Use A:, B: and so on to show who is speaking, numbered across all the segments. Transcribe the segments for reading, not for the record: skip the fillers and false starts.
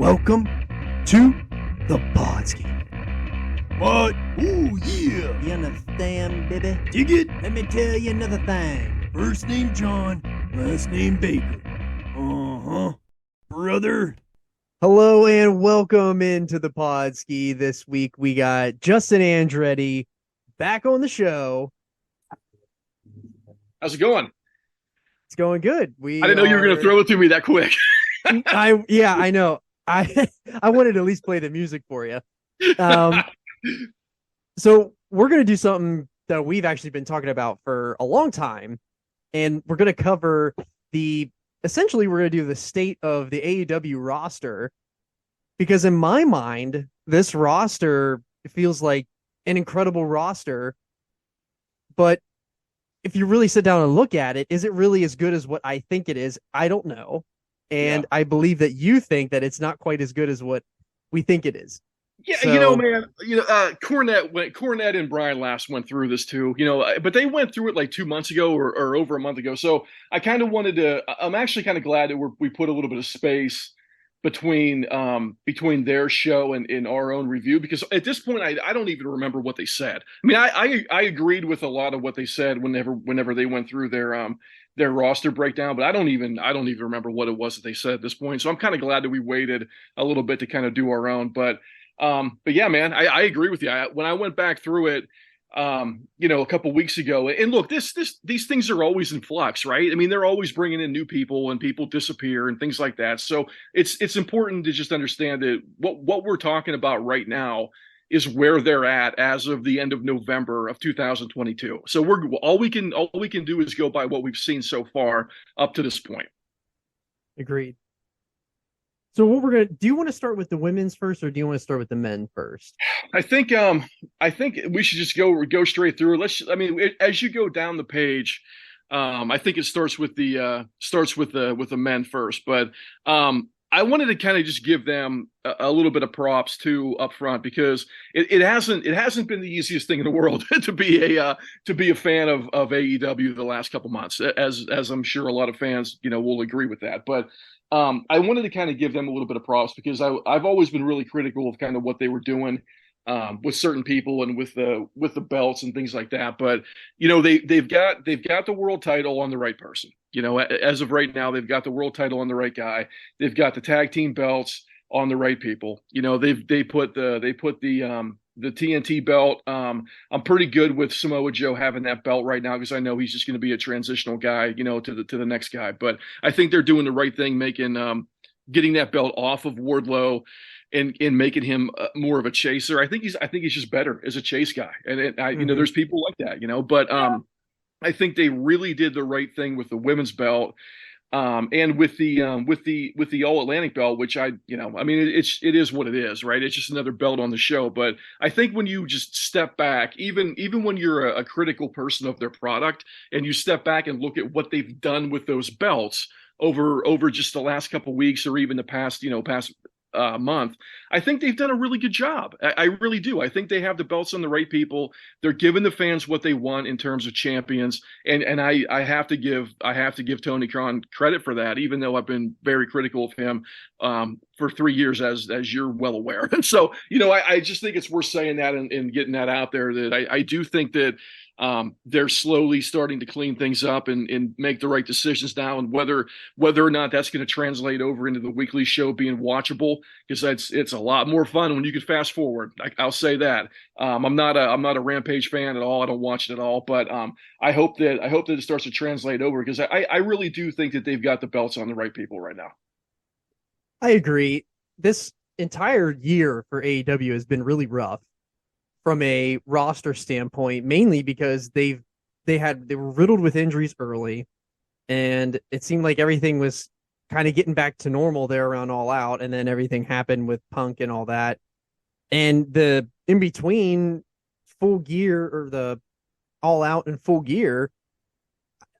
A: Welcome to the Podski. What? Ooh, yeah.
B: You understand, baby?
A: Dig it?
B: Let me tell you another thing.
A: First name John, last name Baker. Uh-huh. Brother.
C: Hello and welcome into the Podski. This week we got Justin Andretti back on the show.
D: How's it going?
C: It's going good.
D: I didn't know you were going to throw it to me that quick.
C: I know. I wanted to at least play the music for you. So we're going to do something that we've actually been talking about for a long time, and we're going to cover essentially we're going to do the state of the AEW roster, because in my mind, this roster feels like an incredible roster, but if you really sit down and look at it, is it really as good as what I think it is? I don't know. And I believe that you think that it's not quite as good as what we think it is.
D: Yeah,
C: So,
D: man, Cornette and Brian last went through this too, but they went through it like 2 months ago or over a month ago. So I kind of I'm actually kind of glad that we put a little bit of space between their show and our own review, because at this point I don't even remember what they said. I mean, I agreed with a lot of what they said whenever they went through their roster breakdown, but I don't even remember what it was that they said at this point. So I'm kind of glad that we waited a little bit to kind of do our own. But yeah, man, I agree with you. When I went back through it, a couple weeks ago, and look, these things are always in flux, right? I mean, they're always bringing in new people, and people disappear and things like that. So it's important to just understand that what we're talking about right now is where they're at as of the end of November of 2022. So all we can do is go by what we've seen so far up to this point.
C: agreed. So do you want to start with the women's first, or do you want to start with the men first?
D: I think we should just go straight through. As you go down the page, I think it starts with the men first, but I wanted to kind of just give them a little bit of props too up front, because it hasn't been the easiest thing in the world to be a fan of AEW the last couple months, as I'm sure a lot of fans will agree with that. But I wanted to kind of give them a little bit of props, because I've always been really critical of kind of what they were doing with certain people and with the belts and things like that. But they've got the world title on the right person. As of right now, they've got the world title on the right guy. They've got the tag team belts on the right people. They put the TNT belt. I'm pretty good with Samoa Joe having that belt right now, because I know he's just going to be a transitional guy, to the next guy. But I think they're doing the right thing, getting that belt off of Wardlow and making him more of a chaser. I think he's just better as a chase guy. And there's people like that, but I think they really did the right thing with the women's belt. And with the All Atlantic belt, which it is what it is, right? It's just another belt on the show. But I think when you just step back, even when you're a critical person of their product, and you step back and look at what they've done with those belts over just the last couple of weeks, or even the past month, I think they've done a really good job. I really do. I think they have the belts on the right people. They're giving the fans what they want in terms of champions, and I have to give Tony Khan credit for that, even though I've been very critical of him for 3 years, as you're well aware. And so I just think it's worth saying that and getting that out there, that I do think that they're slowly starting to clean things up and make the right decisions now, and whether or not that's going to translate over into the weekly show being watchable, because it's a lot more fun when you can fast forward. I'll say that. I'm not a Rampage fan at all. I don't watch it at all, but I hope that it starts to translate over, because I really do think that they've got the belts on the right people right now.
C: I agree. This entire year for AEW has been really rough from a roster standpoint, mainly because they were riddled with injuries early, and it seemed like everything was kind of getting back to normal there around All Out, and then everything happened with Punk and all that. And the in between Full Gear, or the All Out and Full Gear,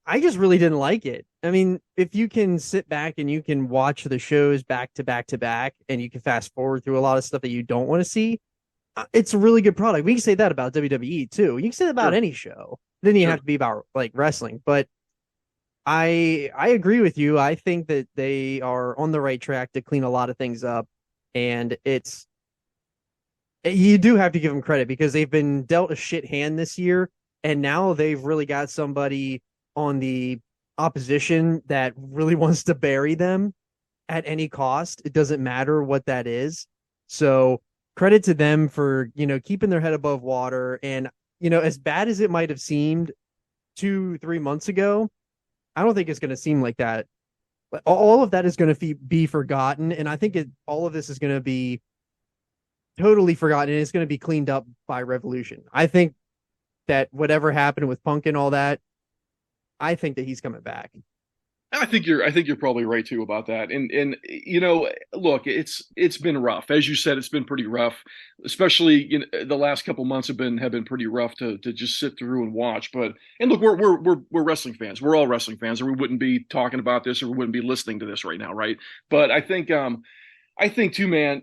C: I just really didn't like it. I mean, if you can sit back and you can watch the shows back to back to back, and you can fast forward through a lot of stuff that you don't want to see, it's a really good product. We can say that about WWE too. You can say that about any show. It didn't even have to be about like wrestling. But I agree with you. I think that they are on the right track to clean a lot of things up. And you do have to give them credit because they've been dealt a shit hand this year, and now they've really got somebody on the opposition that really wants to bury them at any cost. It doesn't matter what that is. So credit to them for, keeping their head above water. And, as bad as it might have seemed 2-3 months ago, I don't think it's going to seem like that. All of that is going to be forgotten. And I think all of this is going to be totally forgotten, and it's going to be cleaned up by Revolution. I think that whatever happened with Punk and all that, I think that he's coming back.
D: I think you're probably right too about that. And look, it's been rough. As you said, it's been pretty rough. Especially the last couple months have been pretty rough to just sit through and watch. But look, we're wrestling fans. We're all wrestling fans, or we wouldn't be talking about this, or we wouldn't be listening to this right now, right? But I think too, man,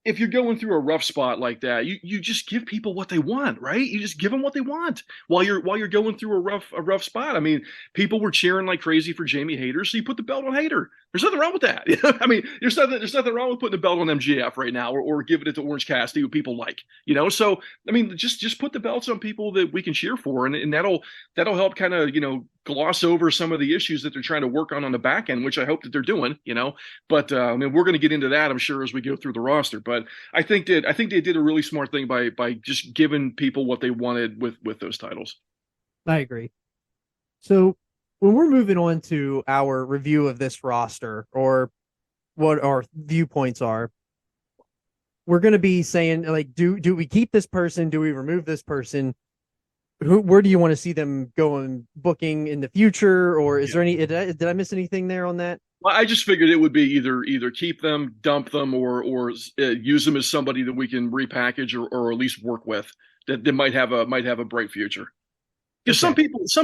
D: if you're going through a rough spot like that, you just give people what they want, right? You just give them what they want while you're going through a rough spot. I mean, people were cheering like crazy for Jamie Hayter, so you put the belt on Hayter. There's nothing wrong with that. I mean, there's nothing wrong with putting the belt on MJF right now, or giving it to Orange Cassidy, who people like. So I mean, just put the belts on people that we can cheer for, and that'll help kind of gloss over some of the issues that they're trying to work on the back end, which I hope that they're doing. But I mean, we're going to get into that, I'm sure, as we go through the roster. But I think they did a really smart thing by just giving people what they wanted with those titles.
C: I agree. So when we're moving on to our review of this roster, or what our viewpoints are, we're going to be saying, like, do we keep this person? Do we remove this person? Where do you want to see them going, booking in the future? Or is there any, did I miss anything there on that?
D: Well, I just figured it would be either keep them, dump them, or use them as somebody that we can repackage or at least work with that might have a bright future. Because some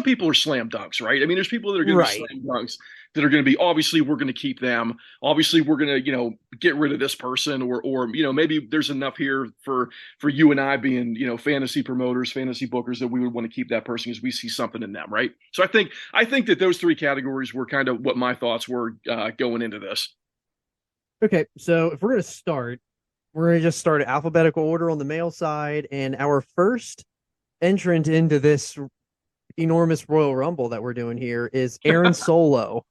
D: people are slam dunks, right? I mean, there's people that are going to be slam dunks that are going to be, obviously we're going to keep them. Obviously we're going to, get rid of this person, or maybe there's enough here for you and I being, fantasy promoters, fantasy bookers, that we would want to keep that person because we see something in them, right? So I think that those three categories were kind of what my thoughts were going into this.
C: Okay, so if we're going to start, we're going to just start alphabetical order on the male side, and our first entrant into this enormous Royal Rumble that we're doing here is Aaron Solo.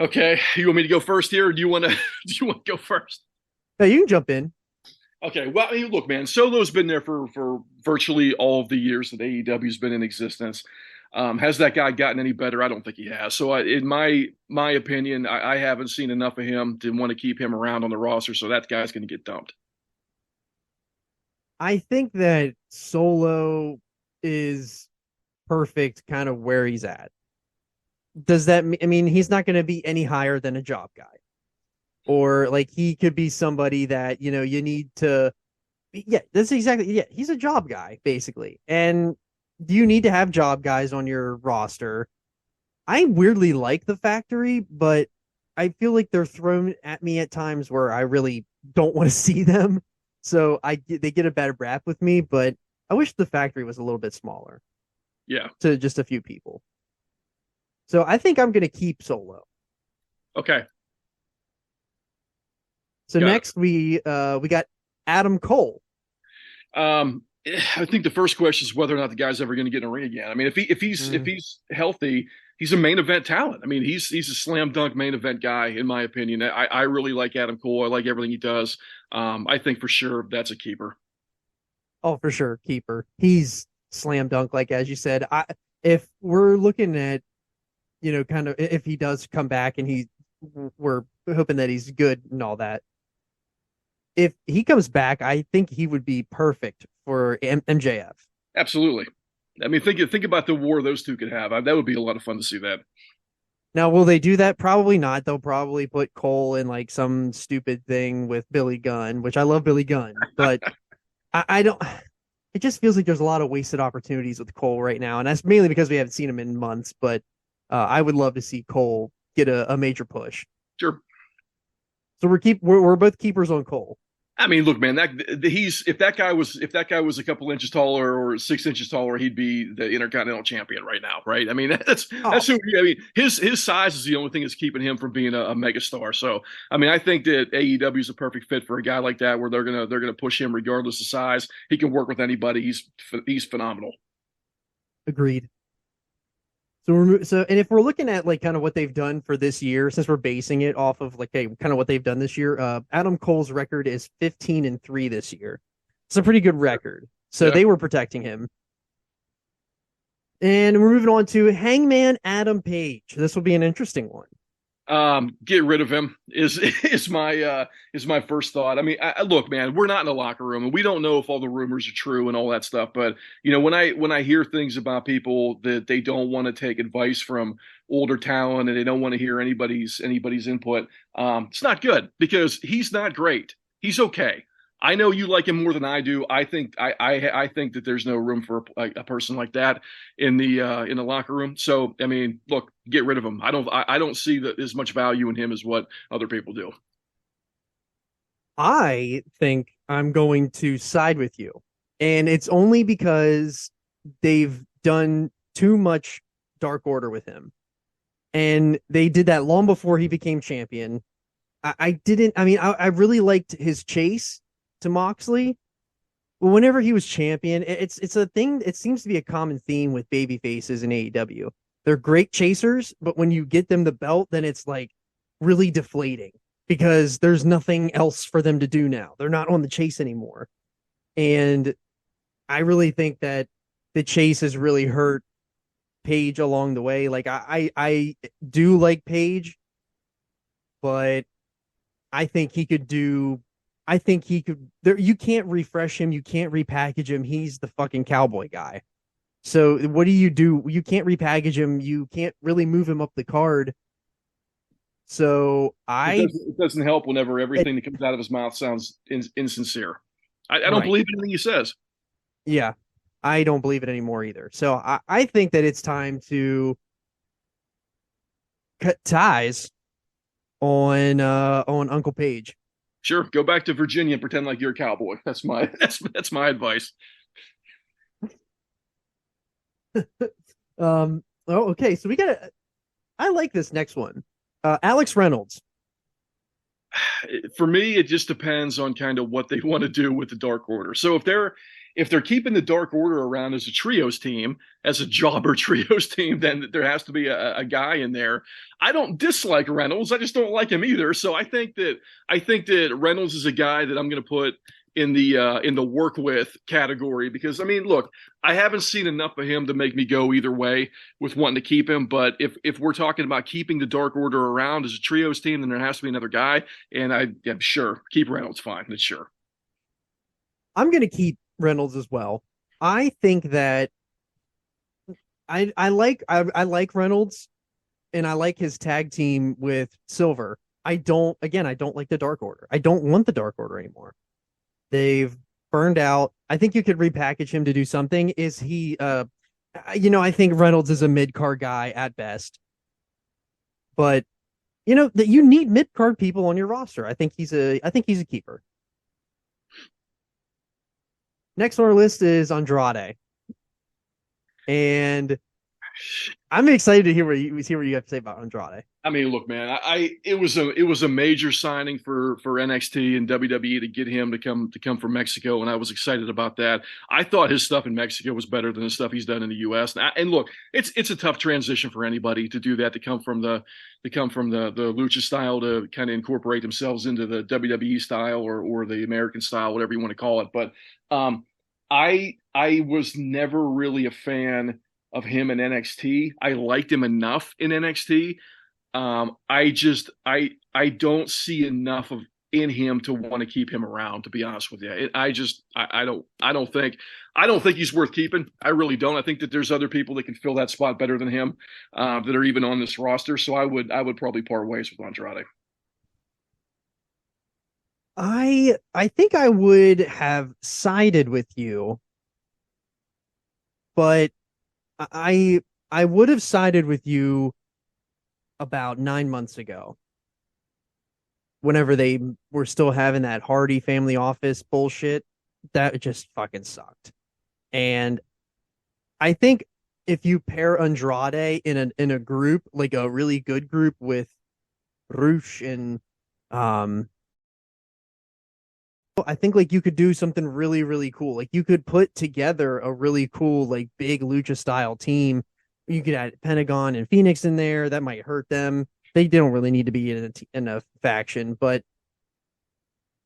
D: Okay, you want me to go first here, or do you want to go first?
C: No, you can jump in.
D: Okay, well, I mean, look, man, Solo's been there for virtually all of the years that AEW's been in existence. Has that guy gotten any better? I don't think he has. So, in my opinion, I haven't seen enough of him to want to keep him around on the roster. So that guy's going to get dumped.
C: I think that Solo is perfect kind of where he's at. Does that I mean, he's not going to be any higher than a job guy, or like he could be somebody that you need to, that's exactly, he's a job guy basically. And do you need to have job guys on your roster? I weirdly like the factory, but I feel like they're thrown at me at times where I really don't want to see them, so they get a bad rap with me. But I wish the factory was a little bit smaller.
D: Yeah.
C: To just a few people. So I think I'm going to keep Solo.
D: Okay.
C: So next we got Adam Cole.
D: I think the first question is whether or not the guy's ever going to get in a ring again. I mean, if he's healthy, he's a main event talent. I mean, he's a slam dunk main event guy, in my opinion. I really like Adam Cole. I like everything he does. I think for sure that's a keeper.
C: Oh, for sure, keeper. He's slam dunk, like as you said. If we're looking at, kind of if he does come back and we're hoping that he's good and all that. If he comes back, I think he would be perfect for MJF.
D: Absolutely. I mean, think about the war those two could have. That would be a lot of fun to see that.
C: Now, will they do that? Probably not. They'll probably put Cole in like some stupid thing with Billy Gunn, which I love Billy Gunn, but I don't. It just feels like there's a lot of wasted opportunities with Cole right now, and that's mainly because we haven't seen him in months. But I would love to see Cole get a major push.
D: Sure.
C: So we're both keepers on Cole.
D: I mean, look, man, if that guy was a couple inches taller or 6 inches taller, he'd be the Intercontinental Champion right now, right? I mean, that's
C: Oh,
D: who. I mean, his size is the only thing that's keeping him from being a megastar. So, I mean, I think that AEW is a perfect fit for a guy like that, where they're gonna push him regardless of size. He can work with anybody. He's phenomenal.
C: agreed. And if we're looking at like kind of what they've done for this year, since we're basing it off of like kind of what they've done this year, Adam Cole's record is 15-3 this year. It's a pretty good record. So
D: Yeah.
C: they were protecting him. And we're moving on to Hangman Adam Page. This will be an interesting one.
D: Get rid of him is my first thought. I mean, look, man, we're not in the locker room, and we don't know if all the rumors are true and all that stuff. But when I hear things about people that they don't want to take advice from older talent and they don't want to hear anybody's input, it's not good because he's not great. He's okay. I know you like him more than I do. I think that there's no room for a person like that in the locker room. So I mean, look, get rid of him. I don't see that as much value in him as what other people do.
C: I think I'm going to side with you. And it's only because they've done too much Dark Order with him. And they did that long before he became champion. I really liked his chase to Moxley. But whenever he was champion, it's a thing. It seems to be a common theme with baby faces in AEW. They're great chasers, but when you get them the belt, then it's like really deflating because there's nothing else for them to do now. They're not on the chase anymore. And I really think that the chase has really hurt Page along the way. Like I do like Page, but I think he could do. I think he could. There, you can't refresh him. You can't repackage him. He's the fucking cowboy guy. So what do? You can't repackage him. You can't really move him up the card. So
D: It doesn't help whenever everything that comes out of his mouth sounds insincere. I don't
C: right.
D: believe anything he says.
C: Yeah, I don't believe it anymore either. So I think that it's time to cut ties on Uncle Page.
D: Sure, go back to Virginia and pretend like you're a cowboy. That's my advice.
C: Oh, okay. So we got to. I like this next one. Alex Reynolds.
D: For me, it just depends on kind of what they want to do with the Dark Order. So if they're keeping the Dark Order around as a trios team, as a jobber trios team, then there has to be a guy in there. I don't dislike Reynolds. I just don't like him either. So I think that Reynolds is a guy that I'm going to put in the work with category because I mean, look, I haven't seen enough of him to make me go either way with wanting to keep him. But if we're talking about keeping the Dark Order around as a trios team, then there has to be another guy. And I'm sure keep Reynolds fine. That's sure.
C: I'm going to keep Reynolds as well. I think that I like Reynolds and I like his tag team with Silver. I don't like the Dark Order. I don't want the Dark Order anymore. They've burned out. I think you could repackage him to do something. Is he I think Reynolds is a mid-card guy at best. But that you need mid-card people on your roster. I think he's a keeper. Next on our list is Andrade. And I'm excited to hear what you have to say about Andrade.
D: I mean, look, man, it was a major signing for NXT and WWE to get him to come from Mexico, and I was excited about that. I thought his stuff in Mexico was better than the stuff he's done in the U.S. And look, it's a tough transition for anybody to do that, to come from the lucha style to kind of incorporate themselves into the WWE style or the American style, whatever you want to call it. But I was never really a fan of him in NXT. I liked him enough in NXT. I don't see enough in him to want to keep him around, to be honest with you. I don't think he's worth keeping. I really don't. I think that there's other people that can fill that spot better than him, that are even on this roster. So I would probably part ways with Andrade.
C: I think I would have sided with you, but I would have sided with you about 9 months ago whenever they were still having that Hardy family office bullshit, that just fucking sucked. And I think if you pair Andrade in a group, like a really good group with Roosh and um I think like you could do something really, really cool. Like you could put together a really cool, like big lucha style team. You could add Pentagon and Phoenix in there. That might hurt them. They don't really need to be in a faction, but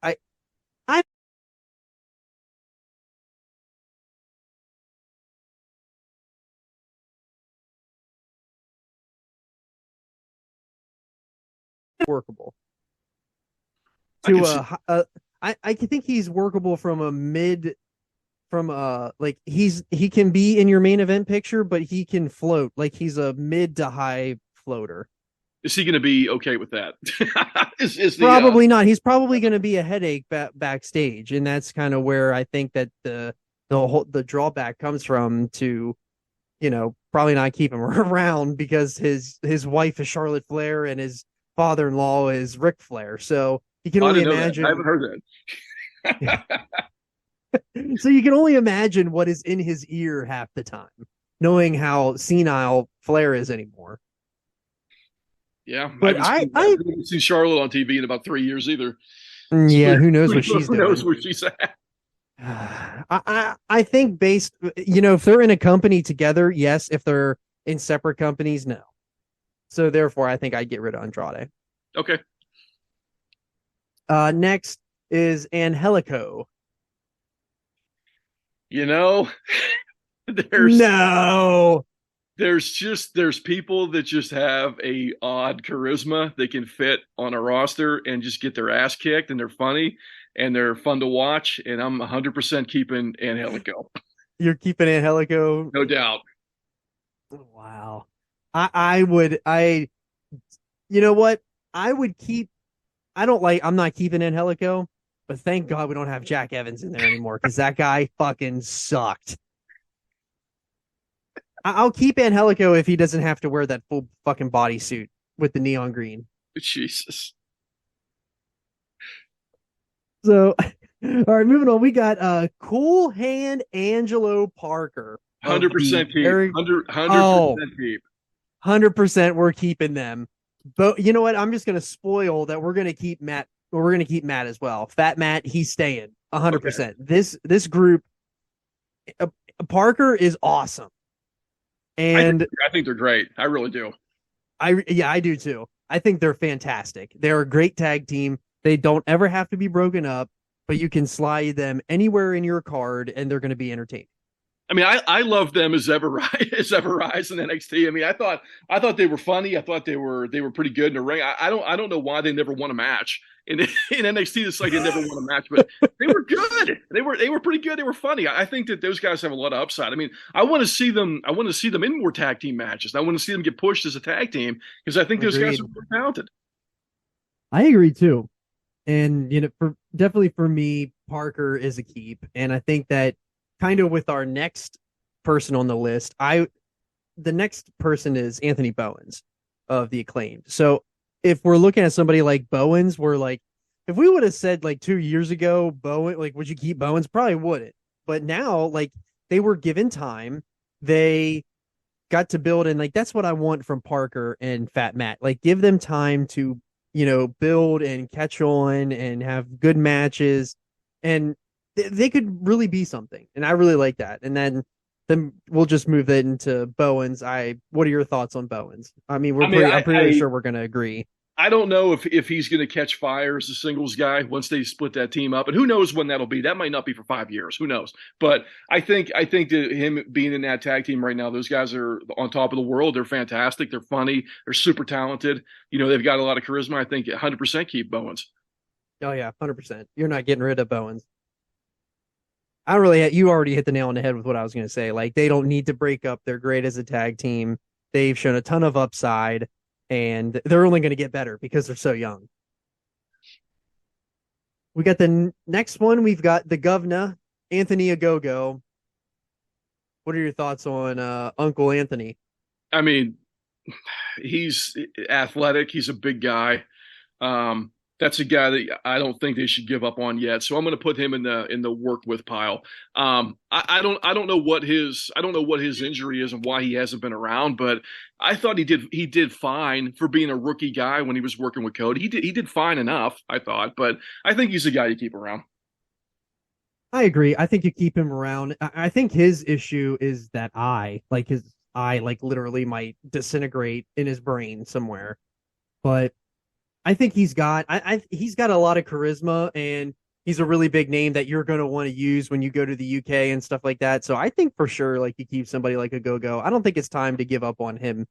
C: I I workable
D: I can
C: to
D: see.
C: I think he's workable from like he can be in your main event picture, but he can float. Like he's a mid to high floater.
D: Is he going to be okay with that? Is the
C: Probably not. He's probably going to be a headache backstage, and that's kind of where I think that the drawback comes from to probably not keep him around because his wife is Charlotte Flair and his father-in-law is Ric Flair. So you can
D: I
C: only
D: didn't know that. I
C: imagine.
D: haven't heard that.
C: So you can only imagine what is in his ear half the time, knowing how senile Flair is anymore.
D: Yeah,
C: But
D: I haven't seen Charlotte on TV in about 3 years either. So
C: yeah, who knows what she's
D: who knows
C: doing?
D: where she's at?
C: I think based, if they're in a company together, yes. If they're in separate companies, no. So therefore, I think I'd get rid of Andrade.
D: Okay.
C: Next is Angelico.
D: You know, there's
C: No,
D: there's people that just have a odd charisma that can fit on a roster and just get their ass kicked, and they're funny and they're fun to watch, and I'm 100% keeping Angelico.
C: you're keeping Angelico.
D: No doubt.
C: Wow. I would you know what? I would keep I'm not keeping Angelico, but thank God we don't have Jack Evans in there anymore because that guy fucking sucked. I'll keep Angelico if he doesn't have to wear that full fucking bodysuit with the neon green.
D: Jesus.
C: So, all right, moving on. We got Cool Hand Angelo Parker of the
D: 100% keep.
C: Eric.
D: 100% keep.
C: 100% we're keeping them. But you know what? I'm just gonna spoil that we're gonna keep Matt. We're gonna keep Matt as well. Fat Matt, he's staying 100%. This group, Parker is awesome, and
D: I think they're great. I really do.
C: I do too. I think they're fantastic. They're a great tag team. They don't ever have to be broken up, but you can slide them anywhere in your card, and they're going to be entertaining.
D: I mean, I love them as Ever Rise in NXT. I mean, I thought they were funny. I thought they were pretty good in the ring. I don't know why they never won a match in NXT. It's like they never won a match, but they were good. They were pretty good. They were funny. I think that those guys have a lot of upside. I mean, I want to see them in more tag team matches. I want to see them get pushed as a tag team because I think those guys are more talented.
C: I agree too, and definitely for me, Parker is a keep, and I think that kind of with our next person on the list, the next person is Anthony Bowens of the Acclaimed. So if we're looking at somebody like Bowens, we're like, if we would have said like 2 years ago, Bowen, like, would you keep Bowens? Probably wouldn't. But now, like, they were given time, they got to build, and like that's what I want from Parker and Fat Matt. Like, give them time to build and catch on and have good matches, and they could really be something, and I really like that. And then we'll just move it into Bowens. What are your thoughts on Bowens? I mean, I'm pretty sure we're going to agree.
D: I don't know if he's going to catch fire as a singles guy once they split that team up, and who knows when that'll be. That might not be for 5 years. Who knows? But I think that him being in that tag team right now, those guys are on top of the world. They're fantastic. They're funny. They're super talented. They've got a lot of charisma. I think 100% keep Bowens.
C: Oh yeah, 100%. You're not getting rid of Bowens. You already hit the nail on the head with what I was going to say. Like, they don't need to break up. They're great as a tag team. They've shown a ton of upside, and they're only going to get better because they're so young. We got the next one. We've got the governor, Anthony Ogogo. What are your thoughts on Uncle Anthony?
D: I mean, he's athletic. He's a big guy. That's a guy that I don't think they should give up on yet. So I'm going to put him in the work with pile. I don't know what his injury is and why he hasn't been around, but I thought he did fine for being a rookie guy when he was working with Cody. He did fine enough, I thought, but I think he's a guy you keep around.
C: I agree. I think you keep him around. I think his issue is that his eye, like literally might disintegrate in his brain somewhere. But I think he's got a lot of charisma, and he's a really big name that you're going to want to use when you go to the UK and stuff like that. So I think for sure, like, you keep somebody like a Go-Go. I don't think it's time to give up on him.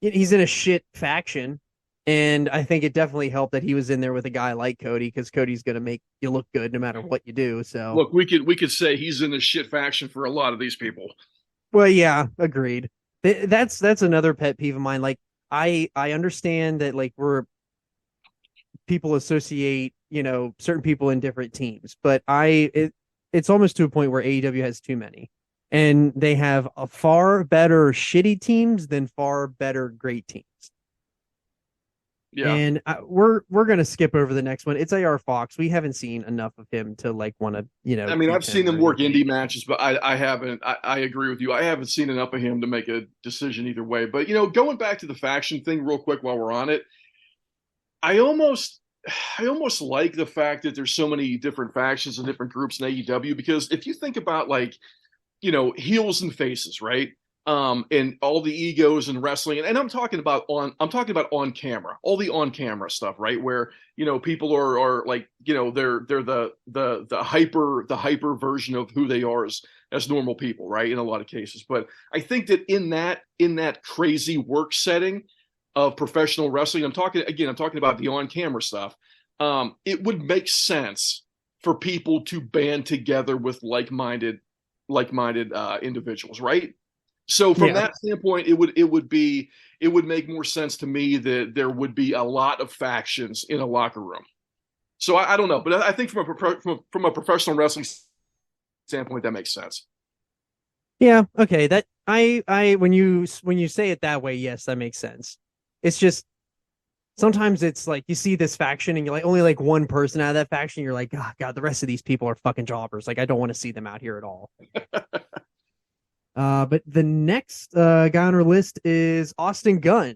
C: He's in a shit faction, and I think it definitely helped that he was in there with a guy like Cody, because Cody's going to make you look good no matter what you do. So
D: Look, we could say he's in the shit faction for a lot of these people.
C: well, yeah, agreed. That's another pet peeve of mine. Like, I understand that, like, people associate, certain people in different teams, but it's almost to a point where AEW has too many, and they have a far better shitty teams than far better great teams.
D: Yeah.
C: And we're gonna skip over the next one. It's AR Fox. We haven't seen enough of him to like want to,
D: I mean, I've seen him work indie matches, but I haven't. I agree with you. I haven't seen enough of him to make a decision either way. But going back to the faction thing real quick while we're on it, I almost like the fact that there's so many different factions and different groups in AEW, because if you think about, like, heels and faces, right? And all the egos in wrestling, and I'm talking about on camera, all the on camera stuff, right? Where people are like, they're the hyper version of who they are as normal people, right? In a lot of cases. But I think that in that crazy work setting of professional wrestling, I'm talking about the on camera stuff. It would make sense for people to band together with like-minded individuals, right? So from that standpoint, it would make more sense to me that there would be a lot of factions in a locker room. So I don't know, but I think from a professional wrestling standpoint, that makes sense.
C: Yeah, okay. That I when you say it that way, yes, that makes sense. It's just sometimes it's like you see this faction and you're like only like one person out of that faction, you're like, oh, God, the rest of these people are fucking jobbers. Like, I don't want to see them out here at all. But the next guy on our list is Austin Gunn.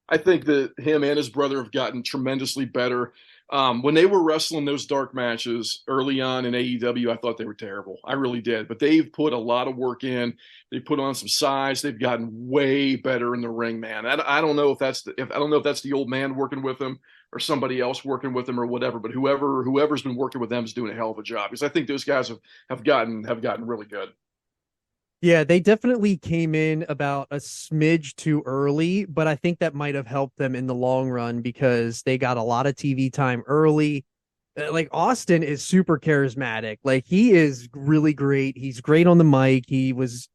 D: I think that him and his brother have gotten tremendously better. When they were wrestling those dark matches early on in AEW, I thought they were terrible. I really did. But they've put a lot of work in. They put on some size. They've gotten way better in the ring, man. I don't know if that's the old man working with them or somebody else working with them or whatever. But whoever's been working with them is doing a hell of a job, because I think those guys have gotten really good.
C: Yeah, they definitely came in about a smidge too early, but I think that might have helped them in the long run because they got a lot of TV time early. Like, Austin is super charismatic. Like, he is really great. He's great on the mic. He was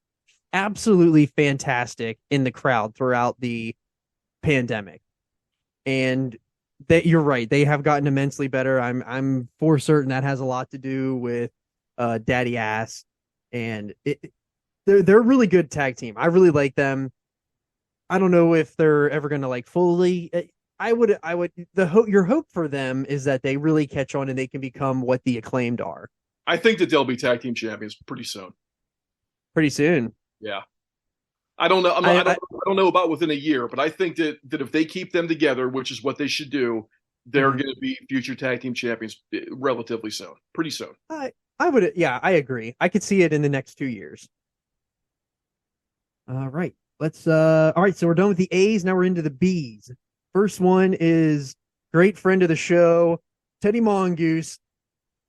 C: absolutely fantastic in the crowd throughout the pandemic. And that you're right, they have gotten immensely better. I'm for certain that has a lot to do with Daddy Ass, and they're a really good tag team. I really like them. I don't know if they're ever going to like fully. Your hope for them is that they really catch on and they can become what the Acclaimed are.
D: I think that they'll be tag team champions pretty soon.
C: Pretty soon.
D: Yeah. I don't know. I don't know about within a year, but I think that if they keep them together, which is what they should do, they're going to be future tag team champions relatively soon. Pretty soon.
C: I would. Yeah, I agree. I could see it in the next 2 years. All right. All right, so we're done with the A's. Now we're into the B's. First one is great friend of the show, Teddy Mongoose.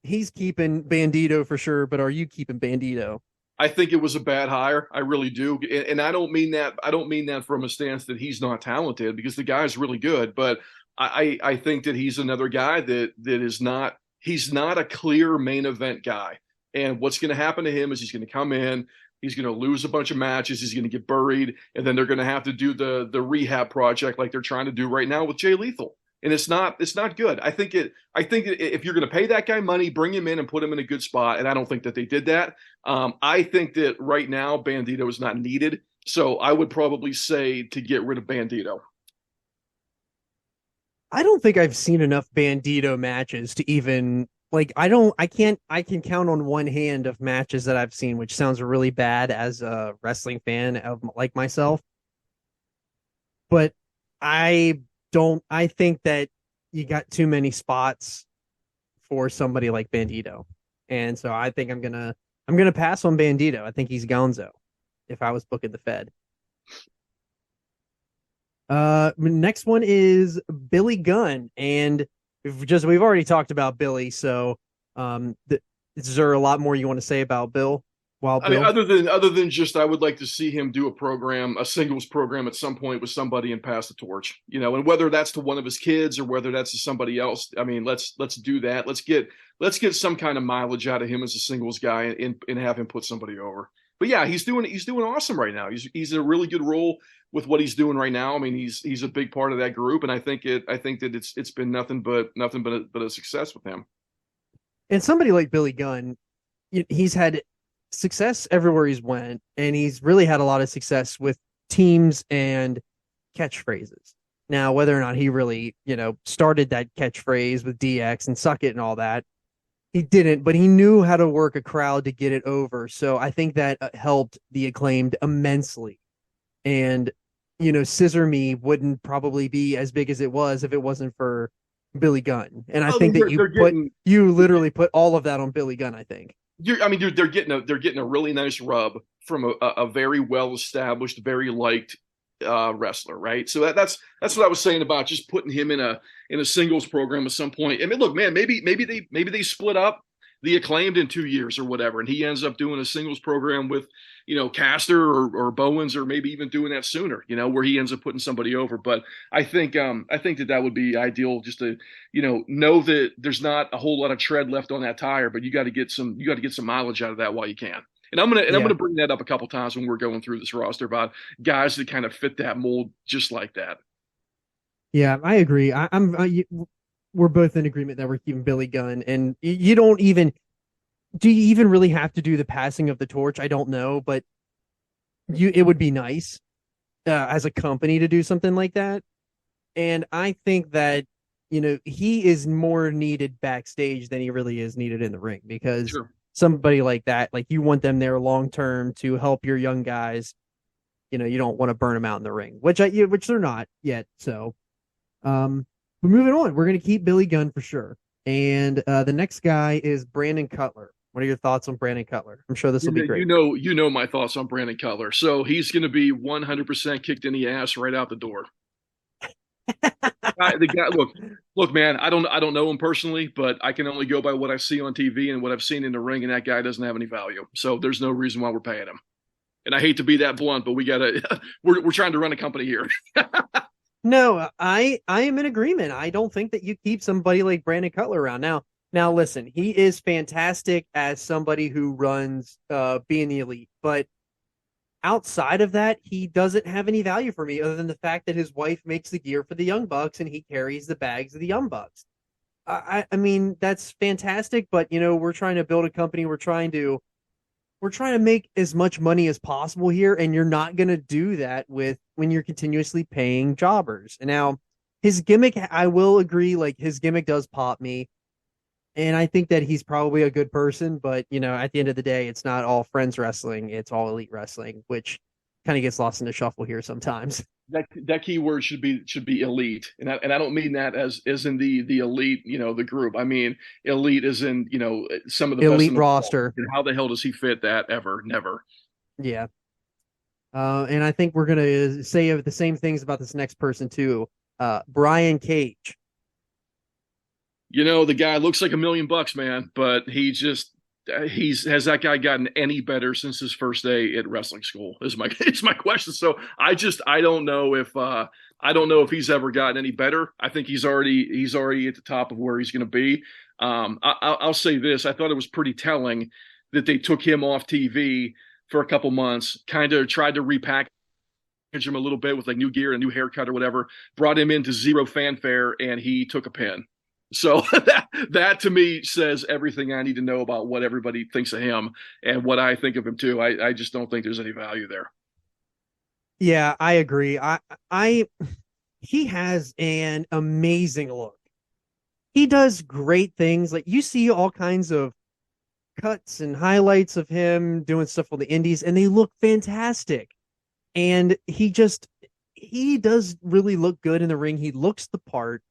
C: He's keeping Bandito for sure, but are you keeping Bandito?
D: I think it was a bad hire. I really do. And I don't mean that from a stance that he's not talented, because the guy's really good, but I think that he's another guy that is not, he's not a clear main event guy. And what's going to happen to him is he's going to come in, he's going to lose a bunch of matches, he's going to get buried, and then they're going to have to do the rehab project like they're trying to do right now with Jay Lethal. And it's not good. I think if you're going to pay that guy money, bring him in and put him in a good spot. And I don't think that they did that. I think that right now Bandito is not needed. So I would probably say to get rid of Bandito.
C: I don't think I've seen enough Bandito matches to even like I can count on one hand of matches that I've seen, which sounds really bad as a wrestling fan of like myself. But I I think that you got too many spots for somebody like Bandito. And so I think I'm gonna pass on Bandito. I think he's Gonzo if I was booking the Fed. Next one is Billy Gunn, and we've already talked about Billy, so is there a lot more you want to say about Bill? Wild
D: I mean,
C: Bill?
D: other than just, I would like to see him do a program, a singles program at some point with somebody and pass the torch, and whether that's to one of his kids or whether that's to somebody else. I mean, let's do that. Let's get some kind of mileage out of him as a singles guy and have him put somebody over. But yeah, he's doing awesome right now. He's in a really good role with what he's doing right now. I mean, he's a big part of that group, and I think that it's been nothing but a success with him.
C: And somebody like Billy Gunn, he's had success everywhere he's went, and he's really had a lot of success with teams and catchphrases. Now, whether or not he really, started that catchphrase with DX and Suck It and all that, he didn't, but he knew how to work a crowd to get it over. So I think that helped the Acclaimed immensely. And, Scissor Me wouldn't probably be as big as it was if it wasn't for Billy Gunn. And I think that you literally put all of that on Billy Gunn, I think.
D: They're getting a really nice rub from a very well established, very liked wrestler, right? So that's what I was saying about just putting him in a singles program at some point. I mean, look, man, maybe they split up the Acclaimed in 2 years or whatever, and he ends up doing a singles program with Caster or Bowens, or maybe even doing that sooner, where he ends up putting somebody over. But I think that would be ideal, just to know that there's not a whole lot of tread left on that tire, but you got to get some mileage out of that while you can. And I'm gonna bring that up a couple times when we're going through this roster about guys that kind of fit that mold just like that.
C: Yeah, I agree. We're both in agreement that we're keeping Billy Gunn, and you don't even do you even really have to do the passing of the torch? I don't know, but it would be nice as a company to do something like that. And I think that he is more needed backstage than he really is needed in the ring, because
D: Sure.
C: somebody like that, like, you want them there long term to help your young guys. You don't want to burn them out in the ring, which they're not yet. So, but moving on, we're gonna keep Billy Gunn for sure. And the next guy is Brandon Cutler. What are your thoughts on Brandon Cutler? I'm sure this will be great.
D: You know my thoughts on Brandon Cutler. So he's going to be 100% kicked in the ass right out the door. The guy, look, man. I don't know him personally, but I can only go by what I see on TV and what I've seen in the ring, and that guy doesn't have any value. So there's no reason why we're paying him. And I hate to be that blunt, but we're trying to run a company here.
C: No, I am in agreement. I don't think that you keep somebody like Brandon Cutler around. Now listen, he is fantastic as somebody who runs being the elite, but outside of that, he doesn't have any value for me other than the fact that his wife makes the gear for the Young Bucks and he carries the bags of the Young Bucks. I mean, that's fantastic, but we're trying to build a company. We're trying to make as much money as possible here, and you're not going to do that when you're continuously paying jobbers. And now his gimmick, I will agree, like, his gimmick does pop me. And I think that he's probably a good person, but at the end of the day, it's not all friends wrestling; it's all elite wrestling, which kind of gets lost in the shuffle here sometimes.
D: That key word should be elite, and I don't mean that as in the elite, the group. I mean elite as in some of the
C: elite
D: best in the
C: roster.
D: And how the hell does he fit that ever? Never.
C: Yeah. And I think we're gonna say the same things about this next person too. Brian Cage.
D: The guy looks like $1 million, man, but has that guy gotten any better since his first day at wrestling school? Is my question. So I don't know if he's ever gotten any better. I think he's already at the top of where he's going to be. I'll say this: I thought it was pretty telling that they took him off TV for a couple months, kind of tried to repackage him a little bit with like new gear and new haircut or whatever, brought him into zero fanfare, and he took a pin. So that to me says everything I need to know about what everybody thinks of him and what I think of him too. I just don't think there's any value there.
C: Yeah, I agree. he has an amazing look. He does great things. Like you see all kinds of cuts and highlights of him doing stuff on the indies, and they look fantastic. And he does really look good in the ring. He looks the part.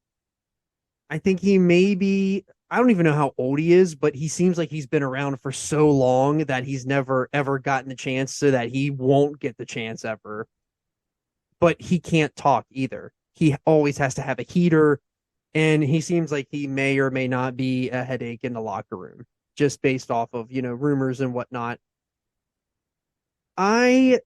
C: I think he maybe I don't even know how old he is, but he seems like he's been around for so long that he's never ever gotten the chance, so that he won't get the chance ever. But he can't talk either. He always has to have a heater, and he seems like he may or may not be a headache in the locker room, just based off of, rumors and whatnot. I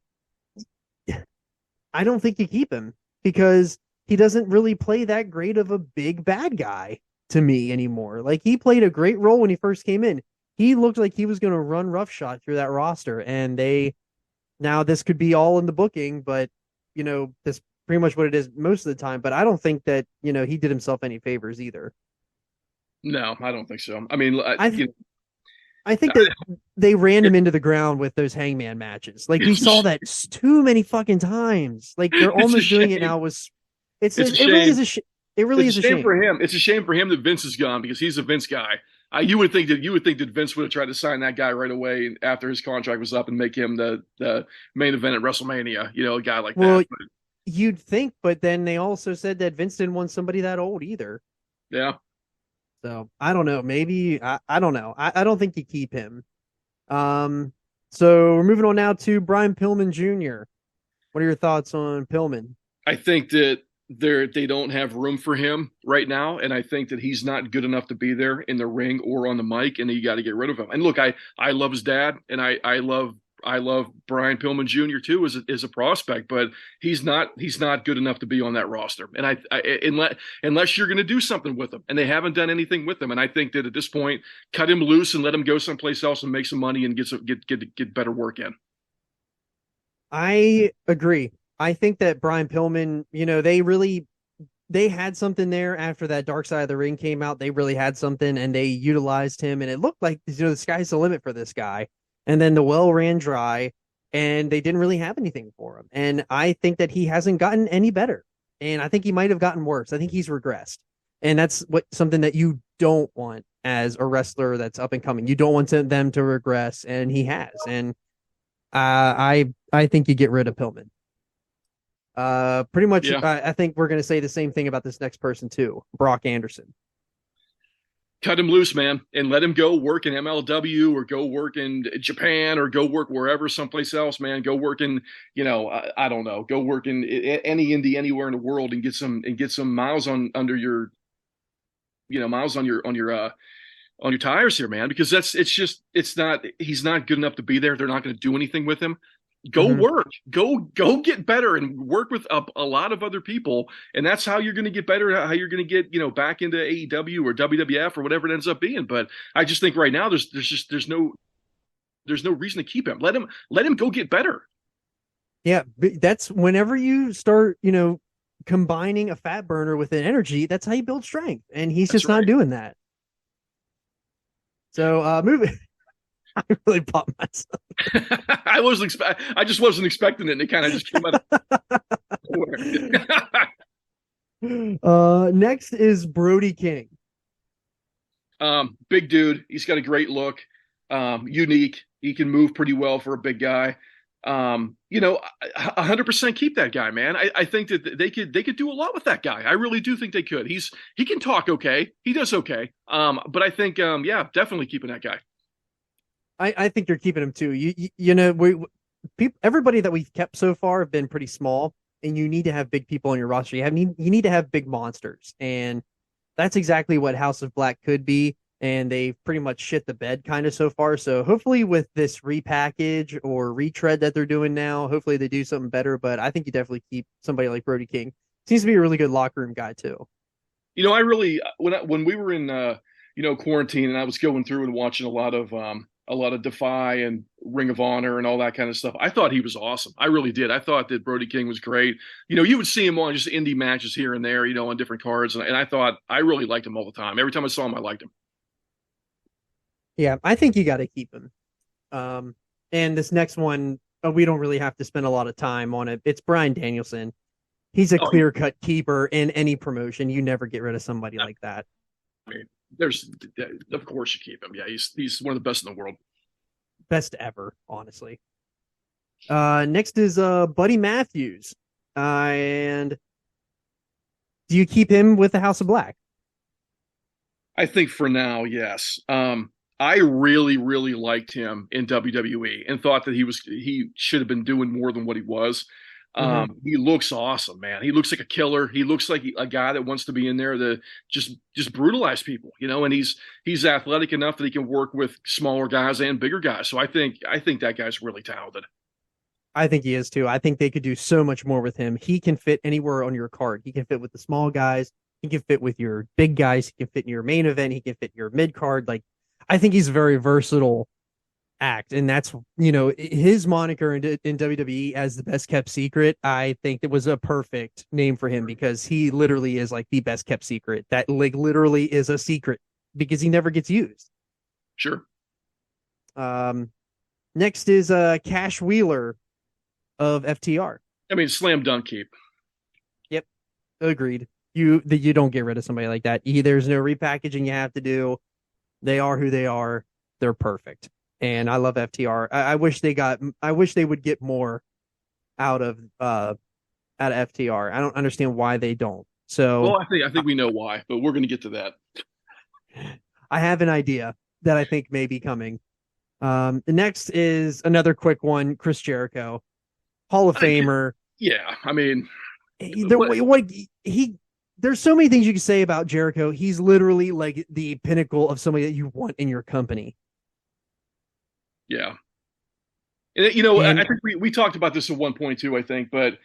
C: I don't think you keep him because he doesn't really play that great of a big bad guy to me anymore. Like he played a great role when he first came in. He looked like he was going to run roughshod through that roster, and now this could be all in the booking, but this pretty much what it is most of the time. But I don't think that he did himself any favors either.
D: No, I don't think so. I mean,
C: I think that they ran him into the ground with those hangman matches. Like we saw that too many fucking times. Like they're almost doing it now. It really is a shame. It really is a shame
D: for him. It's a shame for him that Vince is gone because he's a Vince guy. You would think that Vince would have tried to sign that guy right away after his contract was up and make him the main event at WrestleMania. A guy like that. But,
C: you'd think, but then they also said that Vince didn't want somebody that old either.
D: Yeah.
C: So I don't know. Maybe I don't know. I don't think you keep him. So we're moving on now to Brian Pillman Jr. What are your thoughts on Pillman?
D: I think that they don't have room for him right now, and I think that he's not good enough to be there in the ring or on the mic, and you got to get rid of him. And look, I love his dad, and I love Brian Pillman Jr. too as a prospect, but he's not good enough to be on that roster. And unless you're going to do something with him, and they haven't done anything with him, and I think that at this point, cut him loose and let him go someplace else and make some money and get better work in.
C: I agree. I think that Brian Pillman, they had something there after that Dark Side of the Ring came out. They really had something, and they utilized him, and it looked like the sky's the limit for this guy. And then the well ran dry, and they didn't really have anything for him. And I think that he hasn't gotten any better, and I think he might have gotten worse. I think he's regressed, and that's something that you don't want as a wrestler that's up and coming. You don't want them to regress, and he has. And I think you get rid of Pillman. Pretty much.
D: Yeah.
C: I think we're going to say the same thing about this next person too, Brock Anderson.
D: Cut him loose, man, and let him go work in MLW or go work in Japan or go work wherever, someplace else, man. Go work in, I don't know, go work in any indie anywhere in the world and get some miles under your, miles on your tires here, man. Because he's not good enough to be there. They're not going to do anything with him. Go work, go get better and work with a lot of other people. And that's how you're going to get better, how you're going to get, back into AEW or WWF or whatever it ends up being. But I just think right now there's no reason to keep him. Let him go get better.
C: Yeah. That's whenever you start, combining a fat burner with an energy, that's how you build strength. And he's just not doing that. So, moving. I really popped myself.
D: I just wasn't expecting it, and it kind of just came out
C: of next is Brody King.
D: Big dude. He's got a great look. Unique. He can move pretty well for a big guy. 100% keep that guy, man. I think that they could do a lot with that guy. I really do think they could. He can talk okay. He does okay. But I think definitely keeping that guy.
C: I think you're keeping him too. Everybody that we've kept so far have been pretty small, and you need to have big people on your roster. You need to have big monsters, and that's exactly what House of Black could be. And they've pretty much shit the bed kind of so far. So hopefully with this repackage or retread that they're doing now, hopefully they do something better. But I think you definitely keep somebody like Brody King. Seems to be a really good locker room guy too.
D: I really when we were in quarantine and I was going through and watching a lot of Defy and Ring of Honor and all that kind of stuff. I thought he was awesome. I really did. I thought that Brody King was great. You would see him on just indie matches here and there, on different cards. And I thought I really liked him all the time. Every time I saw him, I liked him.
C: Yeah, I think you got to keep him. And this next one, we don't really have to spend a lot of time on it. It's Bryan Danielson. He's a
D: Oh,
C: clear-cut keeper in any promotion. You never get rid of somebody like that.
D: I mean, there's of course you keep him. Yeah, he's one of the best in the world.
C: Best ever, honestly. Next is Buddy Matthews. And do you keep him with the House of Black?
D: I think for now, yes. I really, really liked him in WWE and thought that he should have been doing more than what he was. He looks awesome, man. He looks like a killer. He looks like a guy that wants to be in there to just brutalize people, and he's athletic enough that he can work with smaller guys and bigger guys. So I think that guy's really talented.
C: I think he is too. I think they could do so much more with him. He can fit anywhere on your card. He can fit with the small guys. He can fit with your big guys. He can fit in your main event. He can fit in your mid card. Like, I think he's a very versatile act, and that's his moniker in WWE as the best kept secret. I think it was a perfect name for him because he literally is like the best kept secret. That like literally is a secret because he never gets used.
D: Sure.
C: Next is Cash Wheeler of FTR.
D: I mean, slam dunk keep.
C: Yep, agreed. You don't get rid of somebody like that. There's no repackaging you have to do. They are who they are. They're perfect. And I love FTR. I wish they would get more out of FTR. I don't understand why they don't. So
D: well, I think we know why, but we're going to get to that.
C: I have an idea that I think may be coming. The next is another quick one, Chris Jericho, Hall of Famer.
D: Yeah, I mean,
C: there's so many things you can say about Jericho. He's literally like the pinnacle of somebody that you want in your company.
D: Yeah. And, I think we talked about this at one point too, I think, but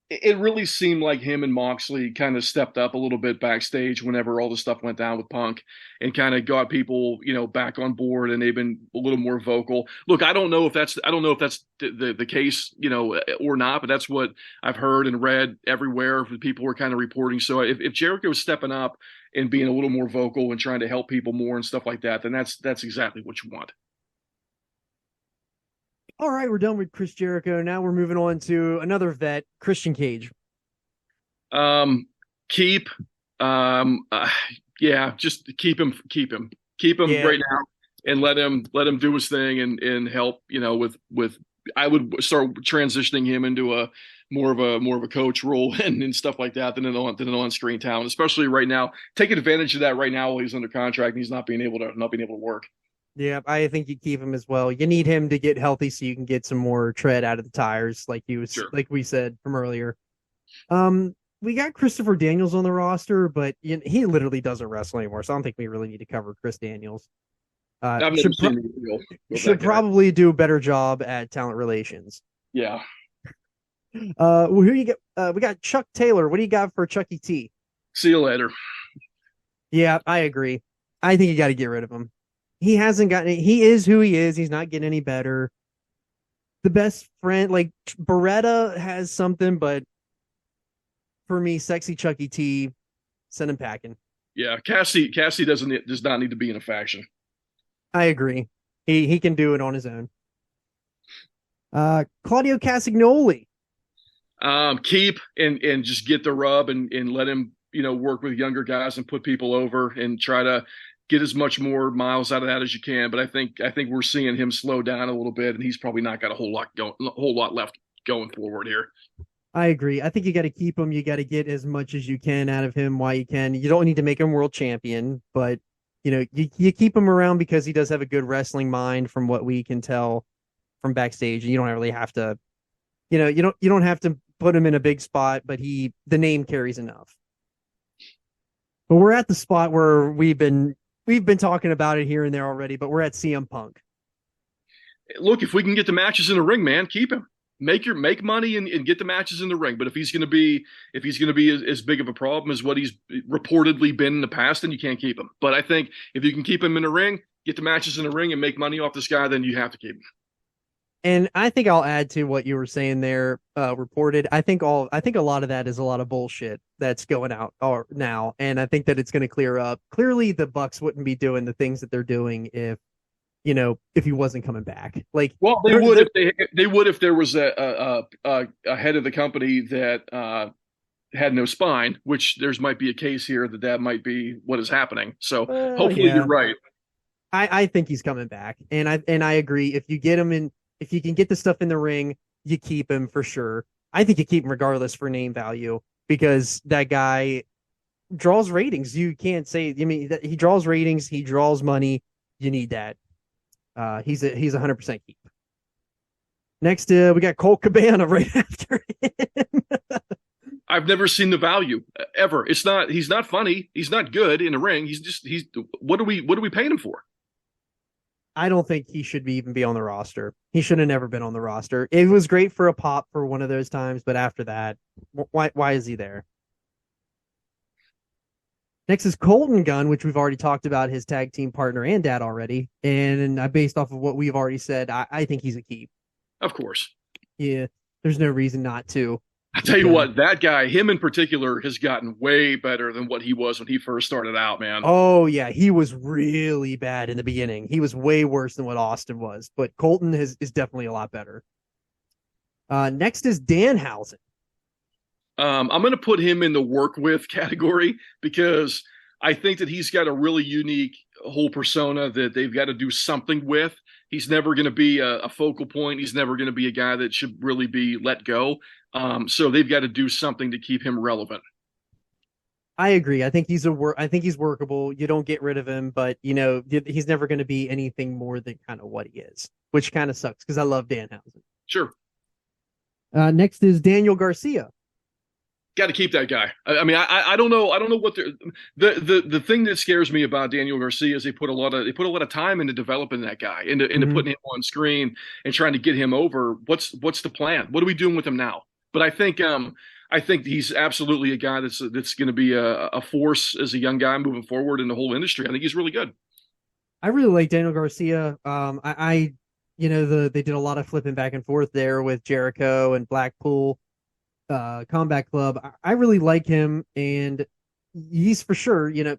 D: it really seemed like him and Moxley kind of stepped up a little bit backstage whenever all the stuff went down with Punk and kind of got people, back on board, and they've been a little more vocal. Look, I don't know if that's the case, or not, but that's what I've heard and read everywhere. People were kind of reporting. So if Jericho is stepping up and being a little more vocal and trying to help people more and stuff like that, then that's exactly what you want.
C: All right, we're done with Chris Jericho. Now we're moving on to another vet, Christian Cage.
D: Keep, just keep him right now, and let him do his thing and help. With I would start transitioning him into a more of a coach role and stuff like that than an on-screen talent, especially right now. Take advantage of that right now while he's under contract and he's not being able to work.
C: Yeah, I think you keep him as well. You need him to get healthy so you can get some more tread out of the tires, like like we said from earlier. We got Christopher Daniels on the roster, but he literally doesn't wrestle anymore, so I don't think we really need to cover Chris Daniels. Should probably do a better job at talent relations.
D: Yeah.
C: Who you get? We got Chuck Taylor. What do you got for Chucky T?
D: See you later.
C: Yeah, I agree. I think you got to get rid of him. He hasn't gotten it. He is who he is. He's not getting any better. The best friend, like Beretta, has something, but for me, sexy Chucky T, send him packing.
D: Yeah, Cassie does not need to be in a faction.
C: I agree. He can do it on his own. Claudio Castagnoli.
D: Keep and just get the rub and let him work with younger guys and put people over and try to get as much more miles out of that as you can. But I think we're seeing him slow down a little bit, and he's probably not got a whole lot left going forward here.
C: I agree. I think you got to keep him. You got to get as much as you can out of him while you can. You don't need to make him world champion, but you keep him around because he does have a good wrestling mind from what we can tell from backstage. You don't really have to, you don't have to put him in a big spot, but the name carries enough. But we're at the spot where we've been talking about it here and there already, but we're at CM Punk.
D: Look, if we can get the matches in the ring, man, keep him. Make money and get the matches in the ring. But if he's going to be as big of a problem as what he's reportedly been in the past, then you can't keep him. But I think if you can keep him in the ring, get the matches in the ring, and make money off this guy, then you have to keep him.
C: And I think I'll add to what you were saying there, reported. I think a lot of that is a lot of bullshit that's going out now, and I think that it's going to clear up. Clearly, the Bucks wouldn't be doing the things that they're doing if if he wasn't coming back. Like,
D: Well, they would if there was a head of the company that had no spine, which there's might be a case here that might be what is happening. So hopefully
C: yeah,
D: you're right.
C: I think he's coming back, and I agree. If you get him in, if you can get the stuff in the ring, you keep him for sure. I think you keep him regardless for name value because that guy draws ratings. You can't say. I mean, he draws ratings. He draws money. You need that. He's 100% keep. Next, we got Colt Cabana right after him.
D: I've never seen the value ever. He's not funny. He's not good in the ring. He's what are we paying him for?
C: I don't think he should even be on the roster. He should have never been on the roster. It was great for a pop for one of those times, but after that, why is he there? Next is Colton Gunn, which we've already talked about, his tag team partner and dad already. And based off of what we've already said, I think he's a keep.
D: Of course.
C: Yeah, there's no reason not to.
D: I tell you what, that guy, him in particular, has gotten way better than what he was when he first started out, man.
C: Oh, yeah, he was really bad in the beginning. He was way worse than what Austin was, but Colton is definitely a lot better. Next is Danhausen.
D: I'm going to put him in the work with category because I think that he's got a really unique whole persona that they've got to do something with. He's never going to be a focal point. He's never going to be a guy that should really be let go. So they've got to do something to keep him relevant.
C: I agree. I think he's workable. You don't get rid of him, but he's never going to be anything more than kind of what he is, which kind of sucks because I love Danhausen.
D: Sure.
C: Next is Daniel Garcia.
D: Got to keep that guy. I mean, I don't know. I don't know what the thing that scares me about Daniel Garcia is they put a lot of time into developing that guy, into putting him on screen and trying to get him over. What's the plan? What are we doing with him now? But I think he's absolutely a guy that's going to be a force as a young guy moving forward in the whole industry. I think he's really good.
C: I really like Daniel Garcia. They did a lot of flipping back and forth there with Jericho and Blackpool. Combat Club. I really like him, and he's for sure. You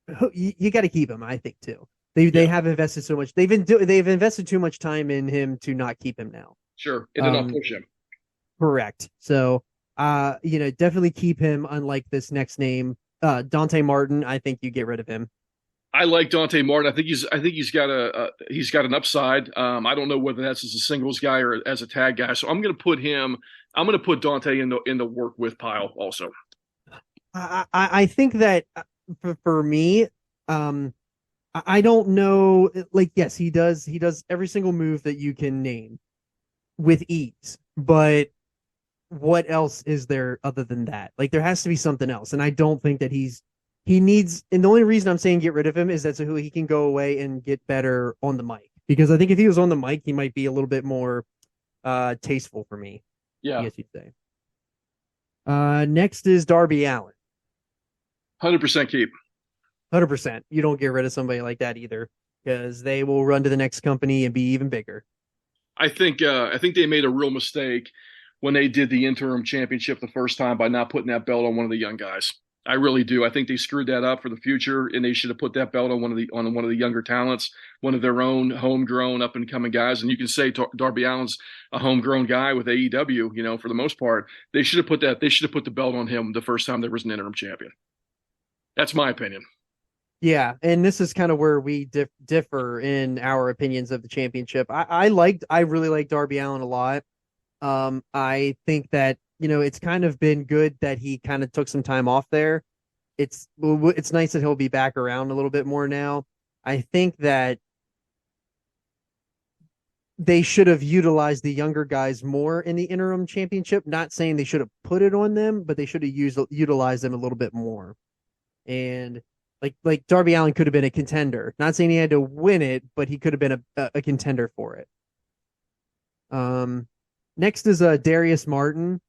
C: got to keep him. I think too. They have invested so much. They've invested too much time in him to not keep him now.
D: Sure, and then I'll push him.
C: Correct. So, definitely keep him. Unlike this next name, Dante Martin. I think you get rid of him.
D: I like Dante Martin. I think he's got an upside. I don't know whether that's as a singles guy or as a tag guy. So I'm going to put Dante in the work with pile also.
C: I think that for me, I don't know. Like, yes, he does every single move that you can name with ease, but what else is there other than that? Like, there has to be something else, and I don't think that he needs. And the only reason I'm saying get rid of him is that so he can go away and get better on the mic, because I think if he was on the mic, he might be a little bit more tasteful for me.
D: Yeah,
C: I guess you'd say. Next is Darby Allin.
D: 100% keep.
C: 100%. You don't get rid of somebody like that either, because they will run to the next company and be even bigger.
D: I think they made a real mistake when they did the interim championship the first time by not putting that belt on one of the young guys. I really do. I think they screwed that up for the future, and they should have put that belt on one of the younger talents, one of their own homegrown up and coming guys. And you can say Darby Allin's a homegrown guy with AEW. For the most part, they should have put the belt on him the first time there was an interim champion. That's my opinion.
C: Yeah, and this is kind of where we differ in our opinions of the championship. I really like Darby Allin a lot. I think that it's kind of been good that he kind of took some time off there. It's nice that he'll be back around a little bit more now. I think that they should have utilized the younger guys more in the interim championship. Not saying they should have put it on them, but they should have utilized them a little bit more. And like Darby Allin could have been a contender. Not saying he had to win it, but he could have been a contender for it. Next is Darius Martin.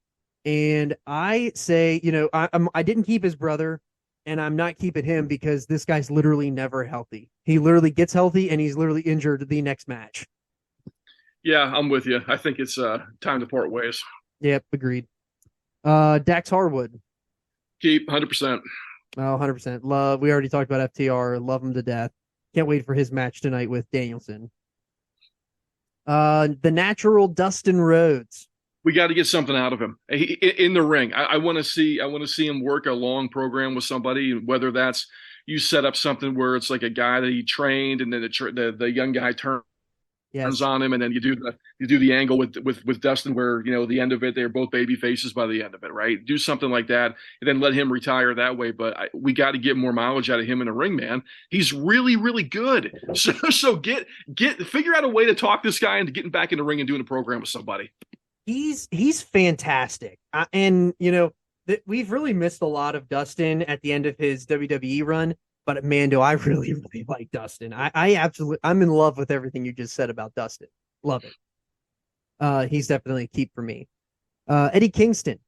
C: And I say, I didn't keep his brother, and I'm not keeping him because this guy's literally never healthy. He literally gets healthy, and he's literally injured the next match.
D: Yeah, I'm with you. I think it's time to part ways.
C: Yep, agreed. Dax Harwood.
D: Keep 100%.
C: Oh, 100%. Love. We already talked about FTR. Love him to death. Can't wait for his match tonight with Danielson. The natural Dustin Rhodes.
D: We got to get something out of him in the ring. I want to see him work a long program with somebody, whether that's you set up something where it's like a guy that he trained, and then the young guy turns on him, and then you do the angle with Dustin where the end of it they're both baby faces by the end of it, right? Do something like that, and then let him retire that way. But we got to get more mileage out of him in the ring, man. He's really really good. So figure out a way to talk this guy into getting back in the ring and doing a program with somebody.
C: He's fantastic, and we've really missed a lot of Dustin at the end of his WWE run. But man, do I really really like Dustin. I'm in love with everything you just said about Dustin. Love it. He's definitely a keep for me. Eddie Kingston.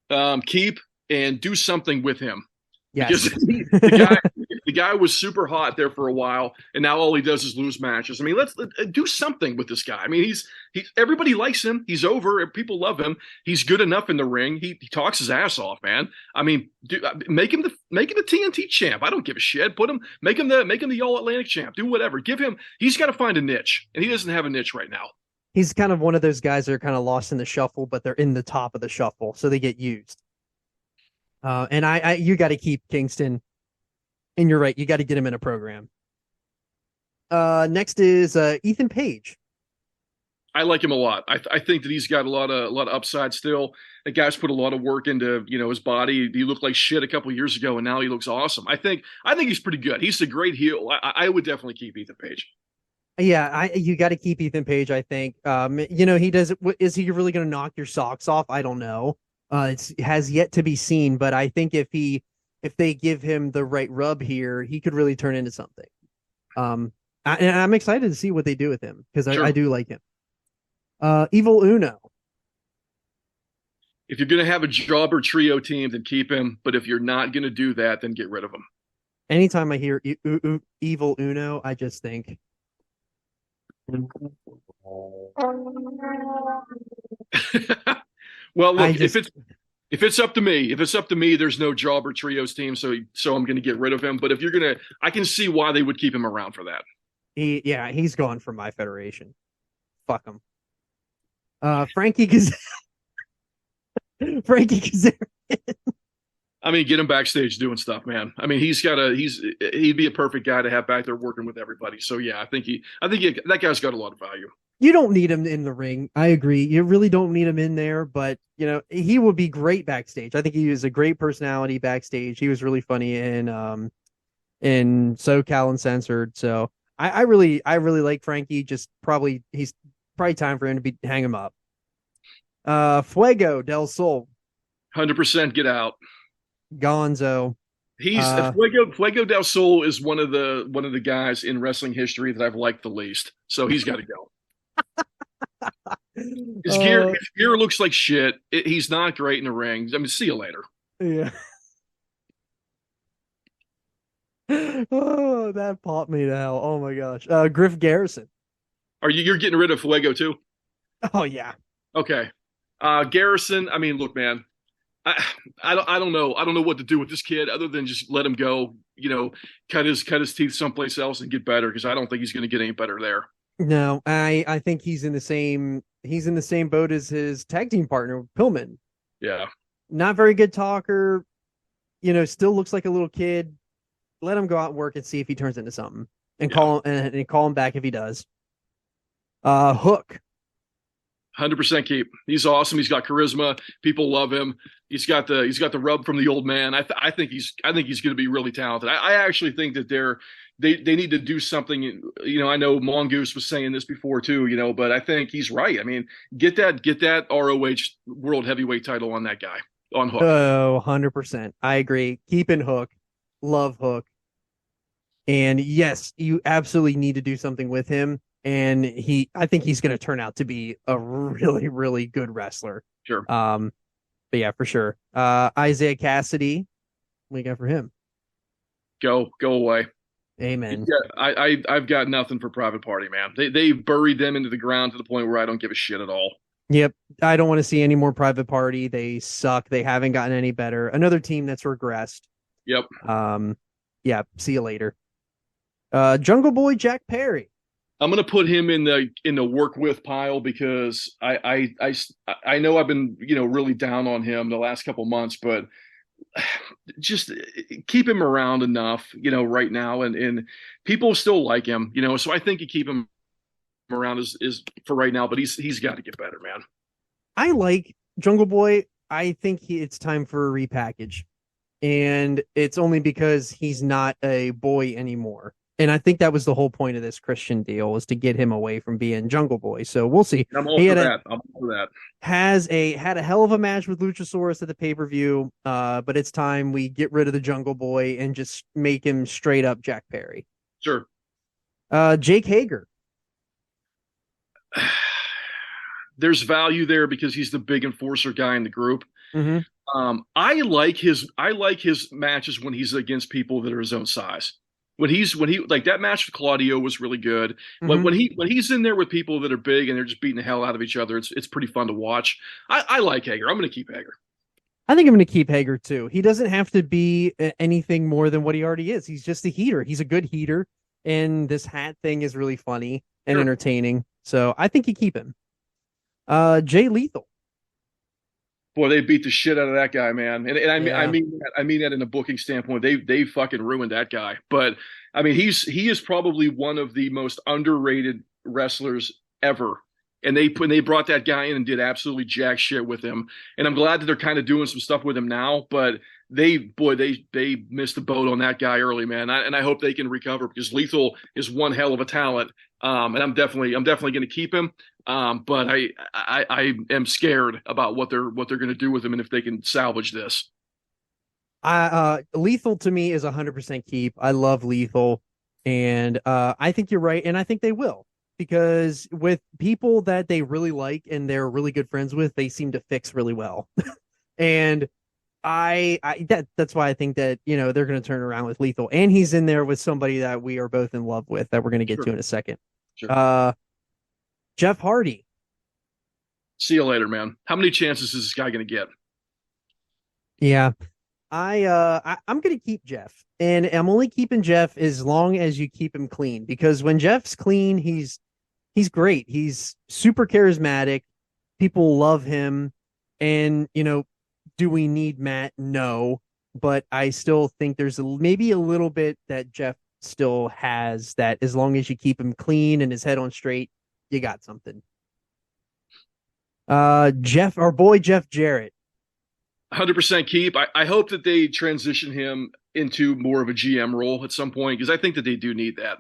D: Keep and do something with him.
C: Yes.
D: The guy was super hot there for a while, and now all he does is lose matches. I mean, let's do something with this guy. I mean, he's everybody likes him. He's over. People love him. He's good enough in the ring. He talks his ass off, man. I mean, make him the TNT champ. I don't give a shit. Make him the All Atlantic champ. Do whatever. He's got to find a niche, and he doesn't have a niche right now.
C: He's kind of one of those guys that are kind of lost in the shuffle, but they're in the top of the shuffle, so they get used. And you got to keep Kingston, and you're right. You got to get him in a program. Next is Ethan Page.
D: I like him a lot. I think that he's got a lot of upside still. The guy's put a lot of work into his body. He looked like shit a couple of years ago, and now he looks awesome. I think he's pretty good. He's a great heel. I would definitely keep Ethan Page.
C: Yeah, you got to keep Ethan Page. I think. He does. Is he really going to knock your socks off? I don't know. It has yet to be seen, but I think if they give him the right rub here, he could really turn into something. And I'm excited to see what they do with him because I do like him. Evil Uno.
D: If you're going to have a jobber trio team, then keep him. But if you're not going to do that, then get rid of him.
C: Anytime I hear Evil Uno, I just think.
D: Well, look, if it's up to me, there's no jobber trios team, so I'm going to get rid of him. But if you're gonna, I can see why they would keep him around for that.
C: He's gone from my federation. Fuck him. Frankie Kazarian.
D: I mean, get him backstage doing stuff, man. I mean, he'd be a perfect guy to have back there working with everybody. So yeah, I think that guy's got a lot of value.
C: You don't need him in the ring. I agree. You really don't need him in there, but he would be great backstage. I think he is a great personality backstage. He was really funny in SoCal Uncensored. So I really like Frankie. He's probably time for him to hang him up. Fuego del Sol.
D: 100% get out.
C: Gonzo.
D: He's Fuego del Sol is one of the guys in wrestling history that I've liked the least. So he's got to go. His gear looks like shit. He's not great in the ring. I mean, see you later.
C: Yeah. Oh, that popped me to hell. Oh my gosh. Griff Garrison.
D: You're getting rid of Fuego too?
C: Oh yeah.
D: Okay. Garrison. I mean, look, man. I don't know. I don't know what to do with this kid other than just let him go. Cut his teeth someplace else and get better because I don't think he's going to get any better there.
C: No, I think he's in the same boat as his tag team partner Pillman.
D: Yeah.
C: Not very good talker. Still looks like a little kid. Let him go out and work and see if he turns into something, and call him back if he does. Hook.
D: 100% keep. He's awesome. He's got charisma. People love him. He's got the rub from the old man. I think he's going to be really talented. I actually think that they need to do something. I know Mongoose was saying this before too. But I think he's right. I mean, get that ROH World Heavyweight title on that guy, on Hook.
C: Oh, 100%. I agree. Keeping Hook. Love Hook. And yes, you absolutely need to do something with him. And I think he's going to turn out to be a really, really good wrestler.
D: Sure.
C: But yeah, for sure. Isaiah Cassidy, what do you got for him?
D: Go away.
C: Amen.
D: Yeah, I've got nothing for Private Party, man. They've buried them into the ground to the point where I don't give a shit at all.
C: Yep. I don't want to see any more Private Party. They suck. They haven't gotten any better. Another team that's regressed.
D: Yep.
C: Yeah. See you later. Jungle Boy Jack Perry.
D: I'm gonna put him in the work with pile because I know I've been really down on him the last couple months, but just keep him around enough right now, and people still like him, so I think you keep him around is for right now, but he's got to get better, man.
C: I like Jungle Boy. I think it's time for a repackage, and it's only because he's not a boy anymore. And I think that was the whole point of this Christian deal, was to get him away from being Jungle Boy. So we'll see.
D: I'm all for that. I'm all for that.
C: Had a hell of a match with Luchasaurus at the pay-per-view, but it's time we get rid of the Jungle Boy and just make him straight up Jack Perry.
D: Sure.
C: Jake Hager.
D: There's value there because he's the big enforcer guy in the group.
C: Mm-hmm.
D: I like his matches when he's against people that are his own size. When he like that match with Claudio was really good.
C: Mm-hmm.
D: When he's in there with people that are big and they're just beating the hell out of each other, it's pretty fun to watch. I like Hager. I'm going to keep Hager.
C: I think I'm going to keep Hager too. He doesn't have to be anything more than what he already is. He's just a heater. He's a good heater, and this hat thing is really funny and entertaining. So I think you keep him. Jay Lethal.
D: Boy, they beat the shit out of that guy, man. And I mean that in a booking standpoint. They fucking ruined that guy. But I mean, he is probably one of the most underrated wrestlers ever. And they brought that guy in and did absolutely jack shit with him. And I'm glad that they're kind of doing some stuff with him now. But they missed the boat on that guy early, man. And I hope they can recover, because Lethal is one hell of a talent. And I'm definitely going to keep him. But I am scared about what they're going to do with him, and if they can salvage this.
C: Lethal to me is 100% keep. I love Lethal, and I think you're right, and I think they will, because with people that they really like and they're really good friends with, they seem to fix really well. And that's why I think that they're going to turn around with Lethal, and he's in there with somebody that we are both in love with that we're going to get to in a second.
D: Sure.
C: Jeff Hardy.
D: See you later, man. How many chances is this guy going to get?
C: Yeah, I'm going to keep Jeff, and I'm only keeping Jeff as long as you keep him clean, because when Jeff's clean, he's great. He's super charismatic. People love him, and do we need Matt? No, but I still think there's maybe a little bit that Jeff still has, that as long as you keep him clean and his head on straight, you got something. Jeff, our boy Jeff Jarrett.
D: 100% keep. I hope that they transition him into more of a GM role at some point, because I think that they do need that.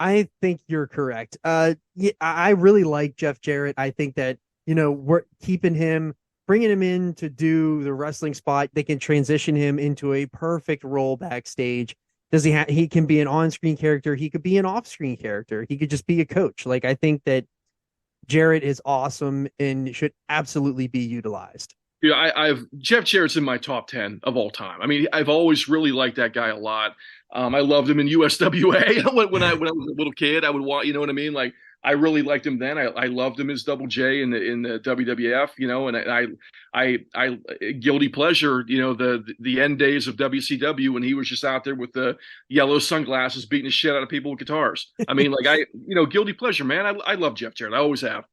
C: I think you're correct. Yeah, I really like Jeff Jarrett. I think that, we're keeping him, bringing him in to do the wrestling spot. They can transition him into a perfect role backstage. He can be an on-screen character. He could be an off-screen character. He could just be a coach. Like, I think that Jarrett is awesome and should absolutely be utilized.
D: Yeah, Jeff Jarrett's in my top 10 of all time. I mean, I've always really liked that guy a lot. I loved him in USWA when I was a little kid. I would watch, you know what I mean? Like, I really liked him then. I loved him as Double J in the WWF, and I guilty pleasure, the end days of WCW when he was just out there with the yellow sunglasses beating the shit out of people with guitars. I mean, like, guilty pleasure, man. I love Jeff Jarrett. I always have.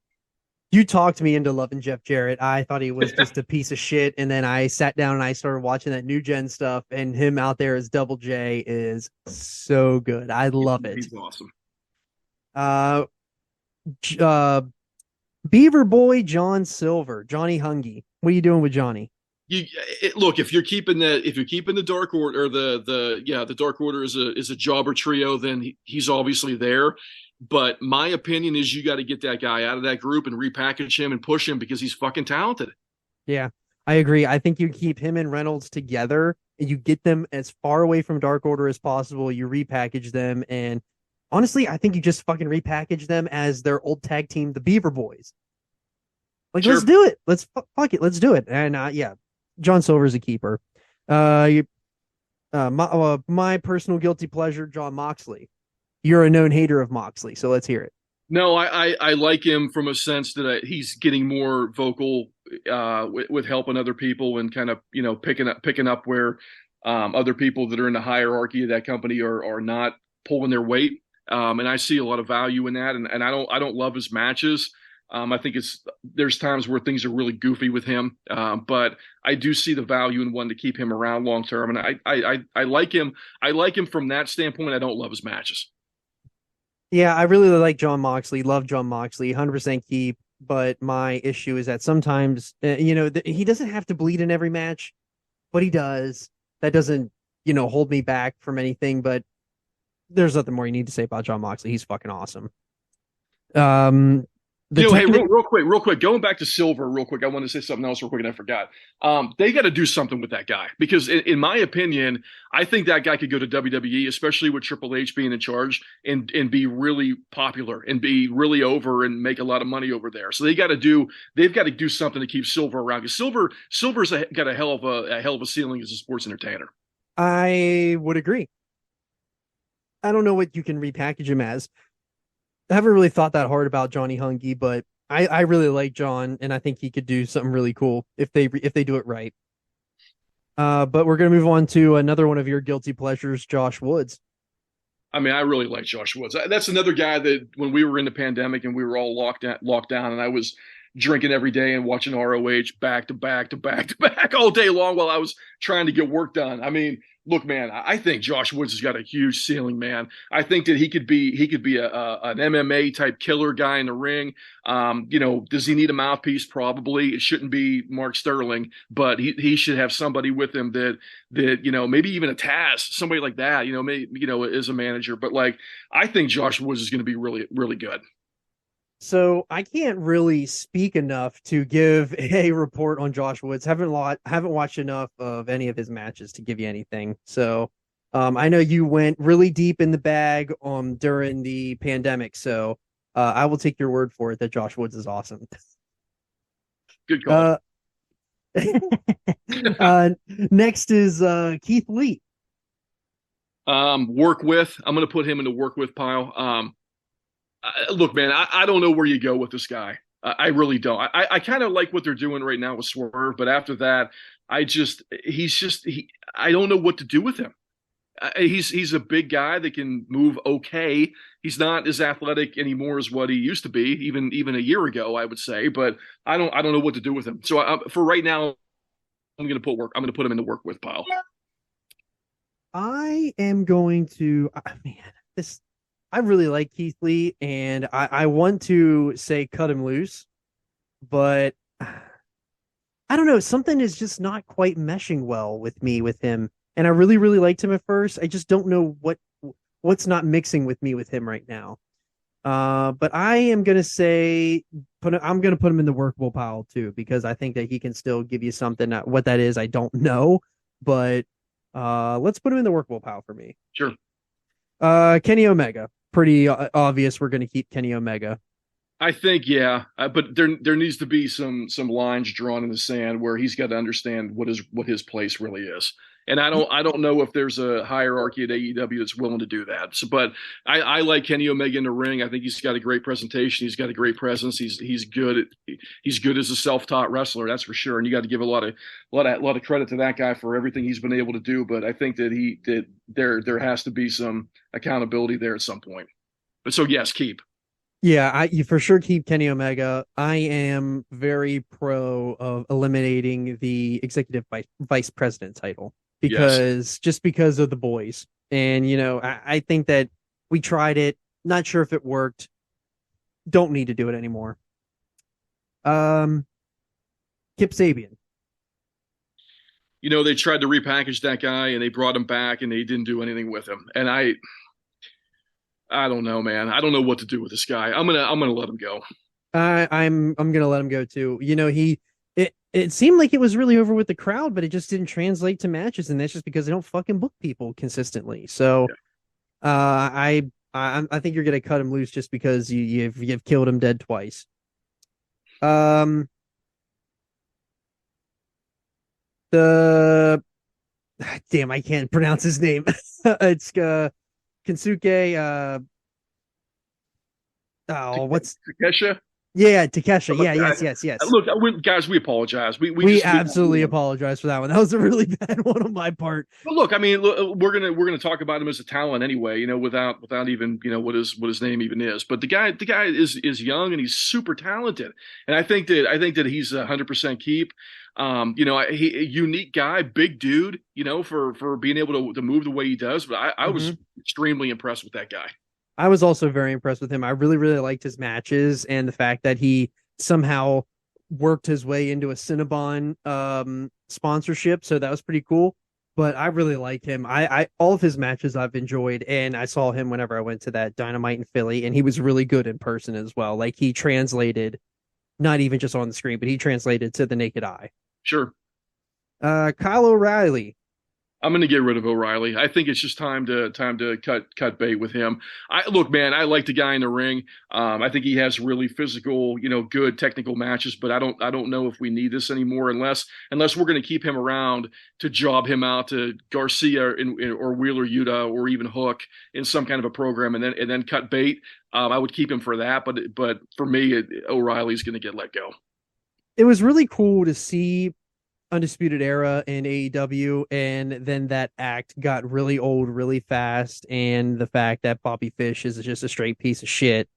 C: You talked me into loving Jeff Jarrett. I thought he was just a piece of shit, and then I sat down and I started watching that New Gen stuff, and him out there as Double J is so good. I love it.
D: He's awesome.
C: Beaver Boy John Silver, Johnny Hungy. What are you doing with Johnny?
D: Look, if you're keeping the Dark Order, or the Dark Order is a jobber trio, then he's obviously there. But my opinion is you got to get that guy out of that group and repackage him and push him, because he's fucking talented.
C: Yeah, I agree. I think you keep him and Reynolds together and you get them as far away from Dark Order as possible. You repackage them, and honestly, I think you just fucking repackage them as their old tag team, the Beaver Boys. Like, sure. Let's do it. Let's fuck it. Let's do it. And yeah, John Silver's a keeper. My personal guilty pleasure, John Moxley. You're a known hater of Moxley, so let's hear it.
D: No, I like him from a sense that he's getting more vocal with helping other people, and kind of picking up where other people that are in the hierarchy of that company are not pulling their weight. And I see a lot of value in that. And I don't love his matches. I think there's times where things are really goofy with him, but I do see the value in wanting to keep him around long term, and I like him. I like him from that standpoint. I don't love his matches.
C: Yeah, I really like John Moxley. Love John Moxley. 100% keep. But my issue is that sometimes, he doesn't have to bleed in every match, but he does. That doesn't, hold me back from anything. But there's nothing more you need to say about John Moxley. He's fucking awesome.
D: Hey, real quick, going back to Silver real quick, I want to say something else real quick, and I forgot. They got to do something with that guy because, in my opinion, I think that guy could go to WWE, especially with Triple H being in charge, and be really popular and be really over and make a lot of money over there. So they've got to do something to keep Silver around because Silver's got a hell of a ceiling as a sports entertainer.
C: I would agree. I don't know what you can repackage him as. I haven't really thought that hard about Johnny Hungy, but I really like John, and I think he could do something really cool if they do it right. But we're gonna move on to another one of your guilty pleasures, Josh Woods.
D: I mean, I really like Josh Woods. That's another guy that when we were in the pandemic and we were all locked down, and I was drinking every day and watching ROH back to back to back to back all day long while I was trying to get work done. I mean, look, man, I think Josh Woods has got a huge ceiling, man. I think that he could be an MMA type killer guy in the ring. Does he need a mouthpiece? Probably. It shouldn't be Mark Sterling, but he should have somebody with him that maybe even a Taz, somebody like that. As a manager. But like, I think Josh Woods is going to be really, really good.
C: So I can't really speak enough to give a report on Josh Woods. Haven't watched enough of any of his matches to give you anything. So I know you went really deep in the bag during the pandemic. So I will take your word for it that Josh Woods is awesome.
D: Good call.
C: Next is Keith Lee.
D: Work with. I'm going to put him in the work with pile. Look, man, I don't know where you go with this guy. I really don't. I kind of like what they're doing right now with Swerve, but after that, I don't know what to do with him. He's a big guy that can move okay. He's not as athletic anymore as what he used to be, even a year ago, I would say. But I don't know what to do with him. So for right now, I'm going to put him in the work with pile.
C: I am going to. I really like Keith Lee, and I want to say cut him loose, but I don't know. Something is just not quite meshing well with him. And I really, really liked him at first. I just don't know what's not mixing with me with him right now. But I am going to say, I'm going to put him in the workable pile too, because I think that he can still give you something. What that is, I don't know, but let's put him in the workable pile for me.
D: Sure.
C: Kenny Omega. Pretty obvious we're going to keep Kenny Omega.
D: I think, yeah, but there needs to be some lines drawn in the sand where he's got to understand what his place really is. And I don't know if there's a hierarchy at AEW that's willing to do that. So, but I like Kenny Omega in the ring. I think he's got a great presentation. He's got a great presence. He's good as a self-taught wrestler, that's for sure. And you got to give a lot of credit to that guy for everything he's been able to do. But I think that there has to be some accountability there at some point. But so yes, keep.
C: Yeah, you for sure keep Kenny Omega. I am very pro of eliminating the executive vice president title because of the boys. And, I think that we tried it. Not sure if it worked. Don't need to do it anymore. Kip Sabian.
D: They tried to repackage that guy and they brought him back and they didn't do anything with him. And I don't know, man. I don't know what to do with this guy. I'm gonna let him go.
C: I'm gonna let him go too. It seemed like it was really over with the crowd, but it just didn't translate to matches, and that's just because they don't fucking book people consistently. So, yeah. I think you're gonna cut him loose just because you've killed him dead twice. The damn, I can't pronounce his name. It's Kensuke, what's
D: Takesha?
C: Yeah, Takesha.
D: Look,
C: Yeah, yes.
D: look, guys, we apologize. We
C: We
D: just
C: absolutely apologize for that one. That was a really bad one on my part.
D: But look, I mean, we're gonna talk about him as a talent anyway, without even what his name even is. But the guy is young and he's super talented, and I think that he's 100% keep. A unique guy, big dude, for being able to move the way he does. But I was extremely impressed with that guy.
C: I was also very impressed with him. I really, really liked his matches and the fact that he somehow worked his way into a Cinnabon sponsorship. So that was pretty cool. But I really like him. I all of his matches I've enjoyed, and I saw him whenever I went to that Dynamite in Philly, and he was really good in person as well. Like he translated, not even just on the screen, but he translated to the naked eye.
D: Sure.
C: Kyle O'Reilly.
D: I'm going to get rid of O'Reilly. I think it's just time to cut bait with him. Look, man, I like the guy in the ring. I think he has really physical, good technical matches. But I don't know if we need this anymore unless we're going to keep him around to job him out to Garcia or Wheeler Yuta or even Hook in some kind of a program and then cut bait. I would keep him for that. But for me, O'Reilly's going to get let go.
C: It was really cool to see Undisputed Era in AEW, and then that act got really old really fast, and the fact that Bobby Fish is just a straight piece of shit.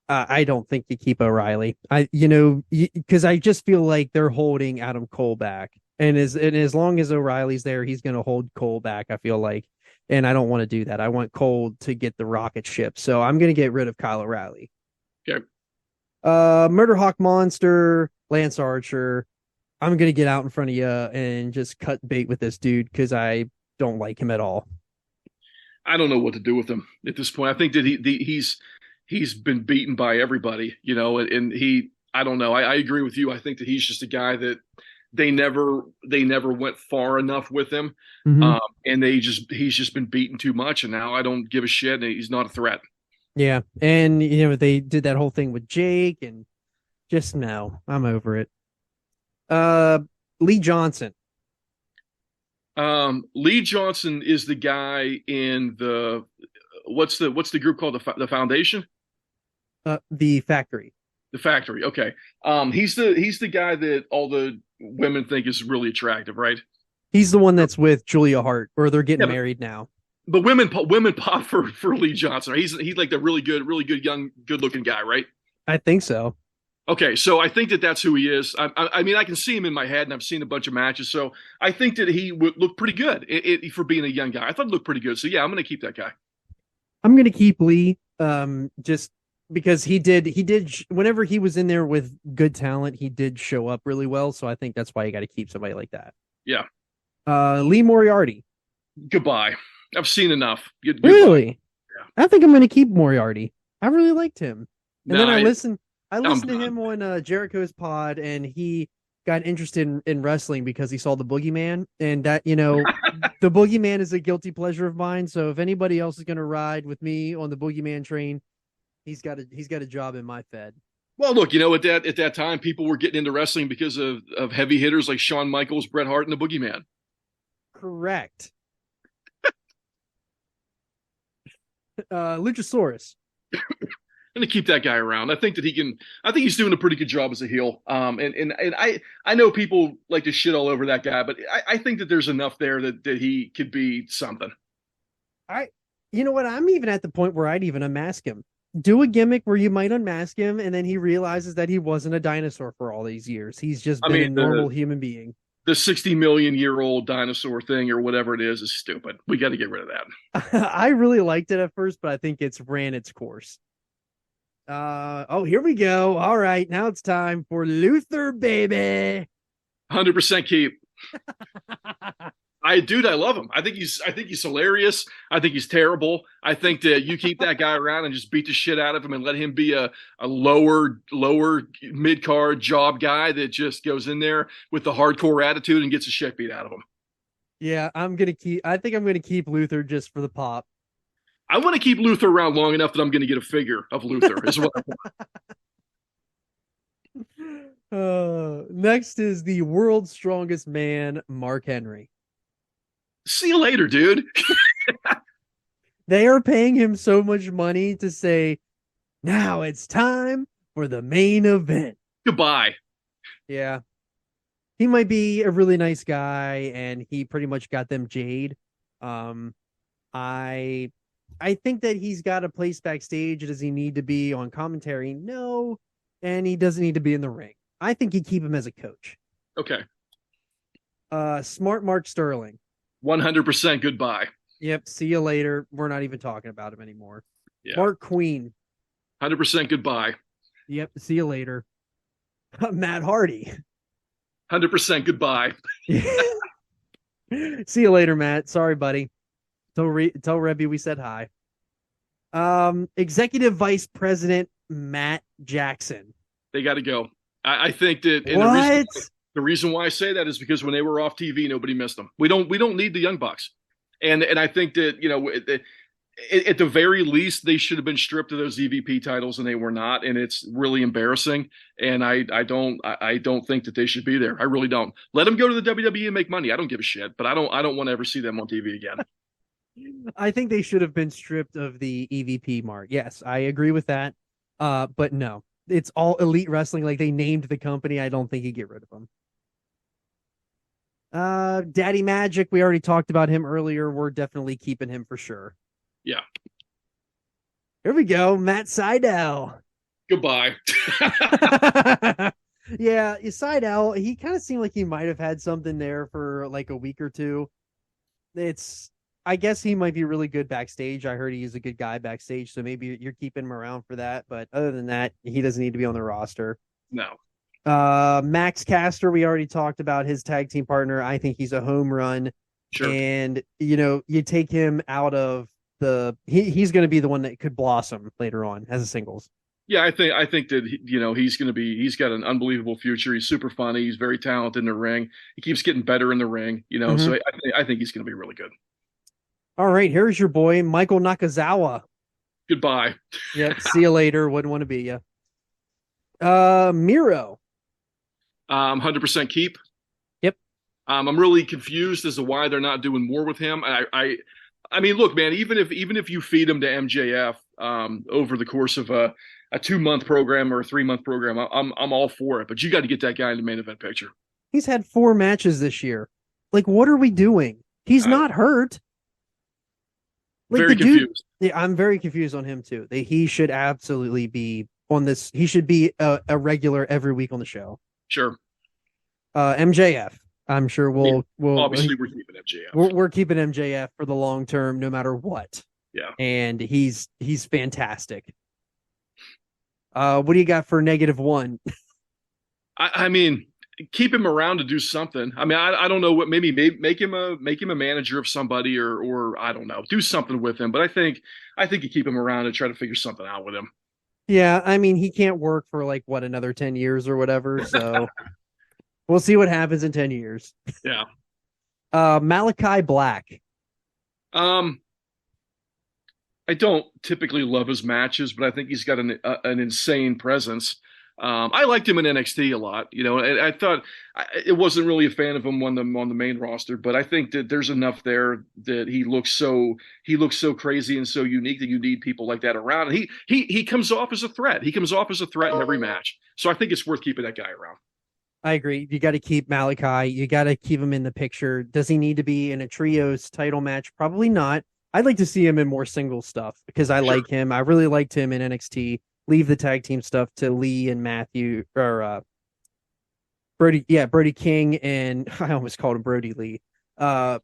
C: I don't think you keep O'Reilly. Because I just feel like they're holding Adam Cole back, and as long as O'Reilly's there, he's going to hold Cole back. I feel like, and I don't want to do that. I want Cole to get the rocket ship, so I'm going to get rid of Kyle O'Reilly.
D: Okay.
C: Murder Hawk Monster, Lance Archer. I'm going to get out in front of you and just cut bait with this dude because I don't like him at all.
D: I don't know what to do with him at this point. I think that he's been beaten by everybody, and I don't know. I agree with you. I think that he's just a guy that they never went far enough with him. And he's just been beaten too much. And now I don't give a shit. And he's not a threat.
C: Yeah. And, they did that whole thing with Jake and just no, I'm over it. Lee Johnson.
D: Lee Johnson is the guy in what's the group called, the Foundation?
C: The Factory.
D: The Factory. Okay. He's the guy that all the women think is really attractive, right?
C: He's the one that's with Julia Hart, or they're getting married now.
D: But women pop for Lee Johnson. He's like the really good young, good looking guy, right?
C: I think so.
D: Okay, so I think that that's who he is. I mean, I can see him in my head, and I've seen a bunch of matches, so I think that he would look pretty good for being a young guy. I thought he looked pretty good, so yeah, I'm going to keep that guy.
C: I'm going to keep Lee, just because he did. Whenever he was in there with good talent, he did show up really well. So I think that's why you got to keep somebody like that.
D: Yeah.
C: Lee Moriarty.
D: Goodbye. I've seen enough. Goodbye.
C: Really?
D: Yeah.
C: I think I'm going to keep Moriarty. I really liked him, and then I listened to him on Jericho's pod, and he got interested in wrestling because he saw the Boogeyman, and that, the Boogeyman is a guilty pleasure of mine. So if anybody else is going to ride with me on the Boogeyman train, he's got a job in my Fed.
D: Well, look, at that time, people were getting into wrestling because of heavy hitters like Shawn Michaels, Bret Hart, and the Boogeyman.
C: Correct. Luchasaurus.
D: I'm going to keep that guy around. I think he's doing a pretty good job as a heel. And I know people like to shit all over that guy, but I think that there's enough there that he could be something.
C: You know what? I'm even at the point where I'd even unmask him. Do a gimmick where you might unmask him, and then he realizes that he wasn't a dinosaur for all these years. He's just been a normal human being.
D: The 60 million year old dinosaur thing or whatever it is stupid. We got to get rid of that.
C: I really liked it at first, but I think it's ran its course. Here we go. All right, now it's time for Luther, baby.
D: 100% keep. I love him. I think he's hilarious. I think he's terrible. I think that you keep that guy around and just beat the shit out of him and let him be a lower mid card job guy that just goes in there with the hardcore attitude and gets the shit beat out of him.
C: Yeah, I think I'm gonna keep Luther just for the pop.
D: I want to keep Luther around long enough that I'm going to get a figure of Luther. Is what I
C: want. Next is the world's strongest man, Mark Henry.
D: See you later, dude.
C: They are paying him so much money to say, now it's time for the main event.
D: Goodbye.
C: Yeah. He might be a really nice guy, and he pretty much got them Jade. I think that he's got a place backstage. Does he need to be on commentary? No. And he doesn't need to be in the ring. I think you keep him as a coach.
D: Okay.
C: Smart Mark Sterling.
D: 100% goodbye.
C: Yep. See you later. We're not even talking about him anymore.
D: Yeah.
C: Mark Queen.
D: 100% goodbye.
C: Yep. See you later. Matt Hardy.
D: 100% goodbye.
C: See you later, Matt. Sorry, buddy. Tell Rebby we said hi. Executive Vice President Matt Jackson.
D: They got to go. I think that the reason why I say that is because when they were off TV, nobody missed them. We don't need the Young Bucks, and I think that at the very least they should have been stripped of those EVP titles, and they were not, and it's really embarrassing. And I don't think that they should be there. I really don't. Let them go to the WWE and make money. I don't give a shit, but I don't want to ever see them on TV again.
C: I think they should have been stripped of the EVP mark. Yes, I agree with that. But no, it's all Elite Wrestling. Like, they named the company. I don't think you get rid of them. Daddy Magic, we already talked about him earlier. We're definitely keeping him for sure.
D: Yeah.
C: Here we go. Matt Sydal.
D: Goodbye.
C: Yeah, Sydal, he kind of seemed like he might have had something there for like a week or two. I guess he might be really good backstage. I heard he's a good guy backstage, so maybe you're keeping him around for that. But other than that, he doesn't need to be on the roster.
D: No.
C: Max Caster, we already talked about his tag team partner. I think he's a home run.
D: Sure.
C: And, you take him out of he's going to be the one that could blossom later on as a singles.
D: Yeah, I think that he's got an unbelievable future. He's super funny. He's very talented in the ring. He keeps getting better in the ring. So I think he's going to be really good.
C: All right, here's your boy Michael Nakazawa.
D: Goodbye.
C: Yep. See you later. Wouldn't want to be you. Miro.
D: 100% keep.
C: Yep.
D: I'm really confused as to why they're not doing more with him. I mean, look, man. Even if you feed him to MJF over the course of a 2-month program or a 3-month program, I'm all for it. But you got to get that guy in the main event picture.
C: He's had 4 matches this year. Like, what are we doing? He's not hurt. Like,
D: very confused.
C: Yeah, I'm very confused on him too. He should absolutely be on this. He should be a regular every week on the show.
D: Sure.
C: MJF. I'm sure we'll
D: obviously we're keeping MJF.
C: We're keeping MJF for the long term, no matter what.
D: Yeah.
C: And he's fantastic. What do you got for -1?
D: I mean, keep him around to do something. I mean, I don't know what. Maybe make him a manager of somebody, or I don't know, do something with him. But I think you keep him around and try to figure something out with him.
C: Yeah, I mean, he can't work for like another 10 years or whatever. So we'll see what happens in 10 years.
D: Yeah.
C: Malachi Black.
D: I don't typically love his matches, but I think he's got an insane presence. I liked him in NXT a lot, and I thought it wasn't really a fan of him on the main roster, but I think that there's enough there that he looks so crazy and so unique that you need people like that around. And he comes off as a threat. He comes off as a threat in every match. So I think it's worth keeping that guy around.
C: I agree. You got to keep Malachi. You got to keep him in the picture. Does he need to be in a trios title match? Probably not. I'd like to see him in more single stuff because I like him. I really liked him in NXT. Leave the tag team stuff to Lee and Matthew or Brody. Yeah, Brody King, and I almost called him Brody Lee. Let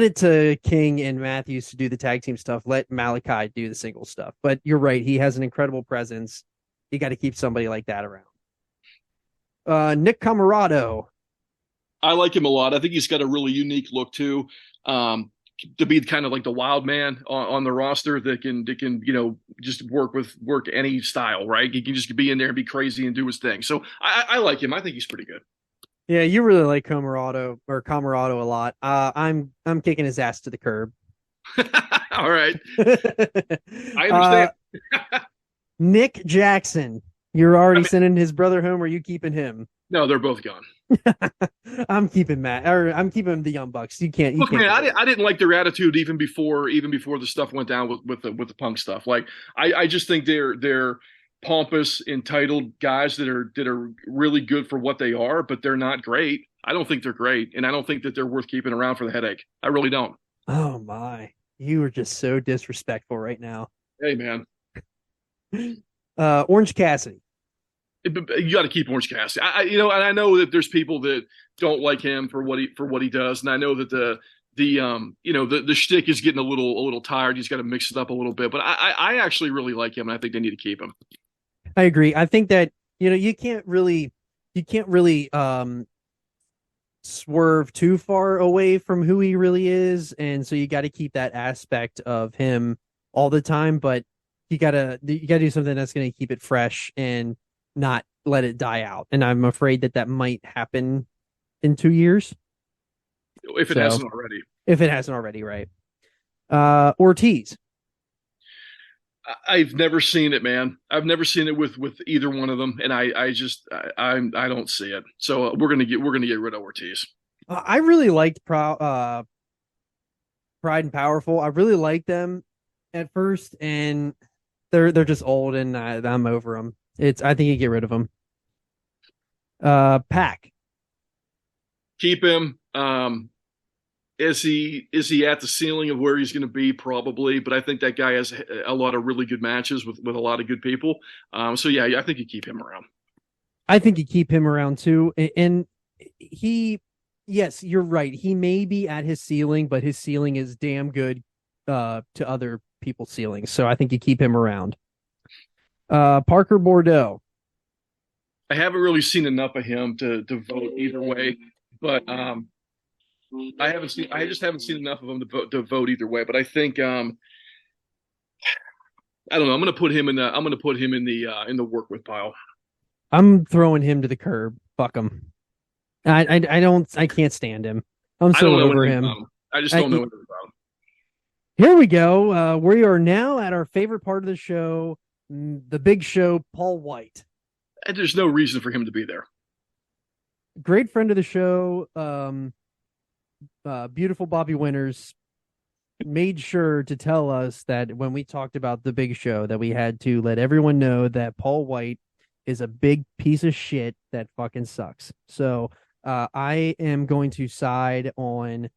C: it to King and Matthews to do the tag team stuff. Let Malachi do the single stuff. But you're right. He has an incredible presence. You got to keep somebody like that around. Nick Camarado.
D: I like him a lot. I think he's got a really unique look too. To be kind of like the wild man on the roster that can just work any style, right? He can just be in there and be crazy and do his thing. So I like him. I think he's pretty good.
C: Yeah, you really like Camarado a lot. I'm kicking his ass to the curb.
D: All right. I understand.
C: Nick Jackson. You're already sending his brother home, or are you keeping him?
D: No, they're both gone.
C: I'm keeping Matt, or I'm keeping the Young Bucks. You can't.
D: Look, man, I didn't like their attitude even before the stuff went down with the Punk stuff. Like, I just think they're pompous, entitled guys that are really good for what they are, but they're not great. I don't think they're great, and I don't think that they're worth keeping around for the headache. I really don't.
C: Oh my. You are just so disrespectful right now.
D: Hey, man,
C: Orange Cassidy.
D: you got to keep Orange Cassidy. And I know that there's people that don't like him for what he does, and I know that the shtick is getting a little tired. He's got to mix it up a little bit, but I actually really like him, and I think they need to keep him.
C: I agree. I think that you can't really swerve too far away from who he really is, and so you got to keep that aspect of him all the time, but you got to do something that's going to keep it fresh and not let it die out. And I'm afraid that might happen in 2 years
D: If it hasn't already.
C: If it hasn't already, right? Ortiz.
D: I've never seen it, man. I've never seen it with either one of them, and I don't see it. So we're gonna get rid of Ortiz.
C: I really liked Pride and Powerful. I really liked them at first, and they're just old, and I'm over them. I think you get rid of them. Pac.
D: Keep him. Is he at the ceiling of where he's going to be? Probably, but I think that guy has a lot of really good matches with a lot of good people. So yeah, I think you keep him around.
C: I think you keep him around too. And yes, you're right. He may be at his ceiling, but his ceiling is damn good to other people's ceilings. So I think you keep him around. Parker Bordeaux.
D: I haven't really seen enough of him to vote either way, but I just haven't seen enough of him to vote either way. But I think I don't know. I'm going to put him in the work with pile.
C: I'm throwing him to the curb. Fuck him. I can't stand him. I'm so over him.
D: I just don't know anything about him.
C: Here we go. We are now at our favorite part of the show, the big show, Paul White.
D: And there's no reason for him to be there.
C: Great friend of the show. Beautiful Bobby Winters made sure to tell us that when we talked about the big show that we had to let everyone know that Paul White is a big piece of shit that fucking sucks. So I am going to side on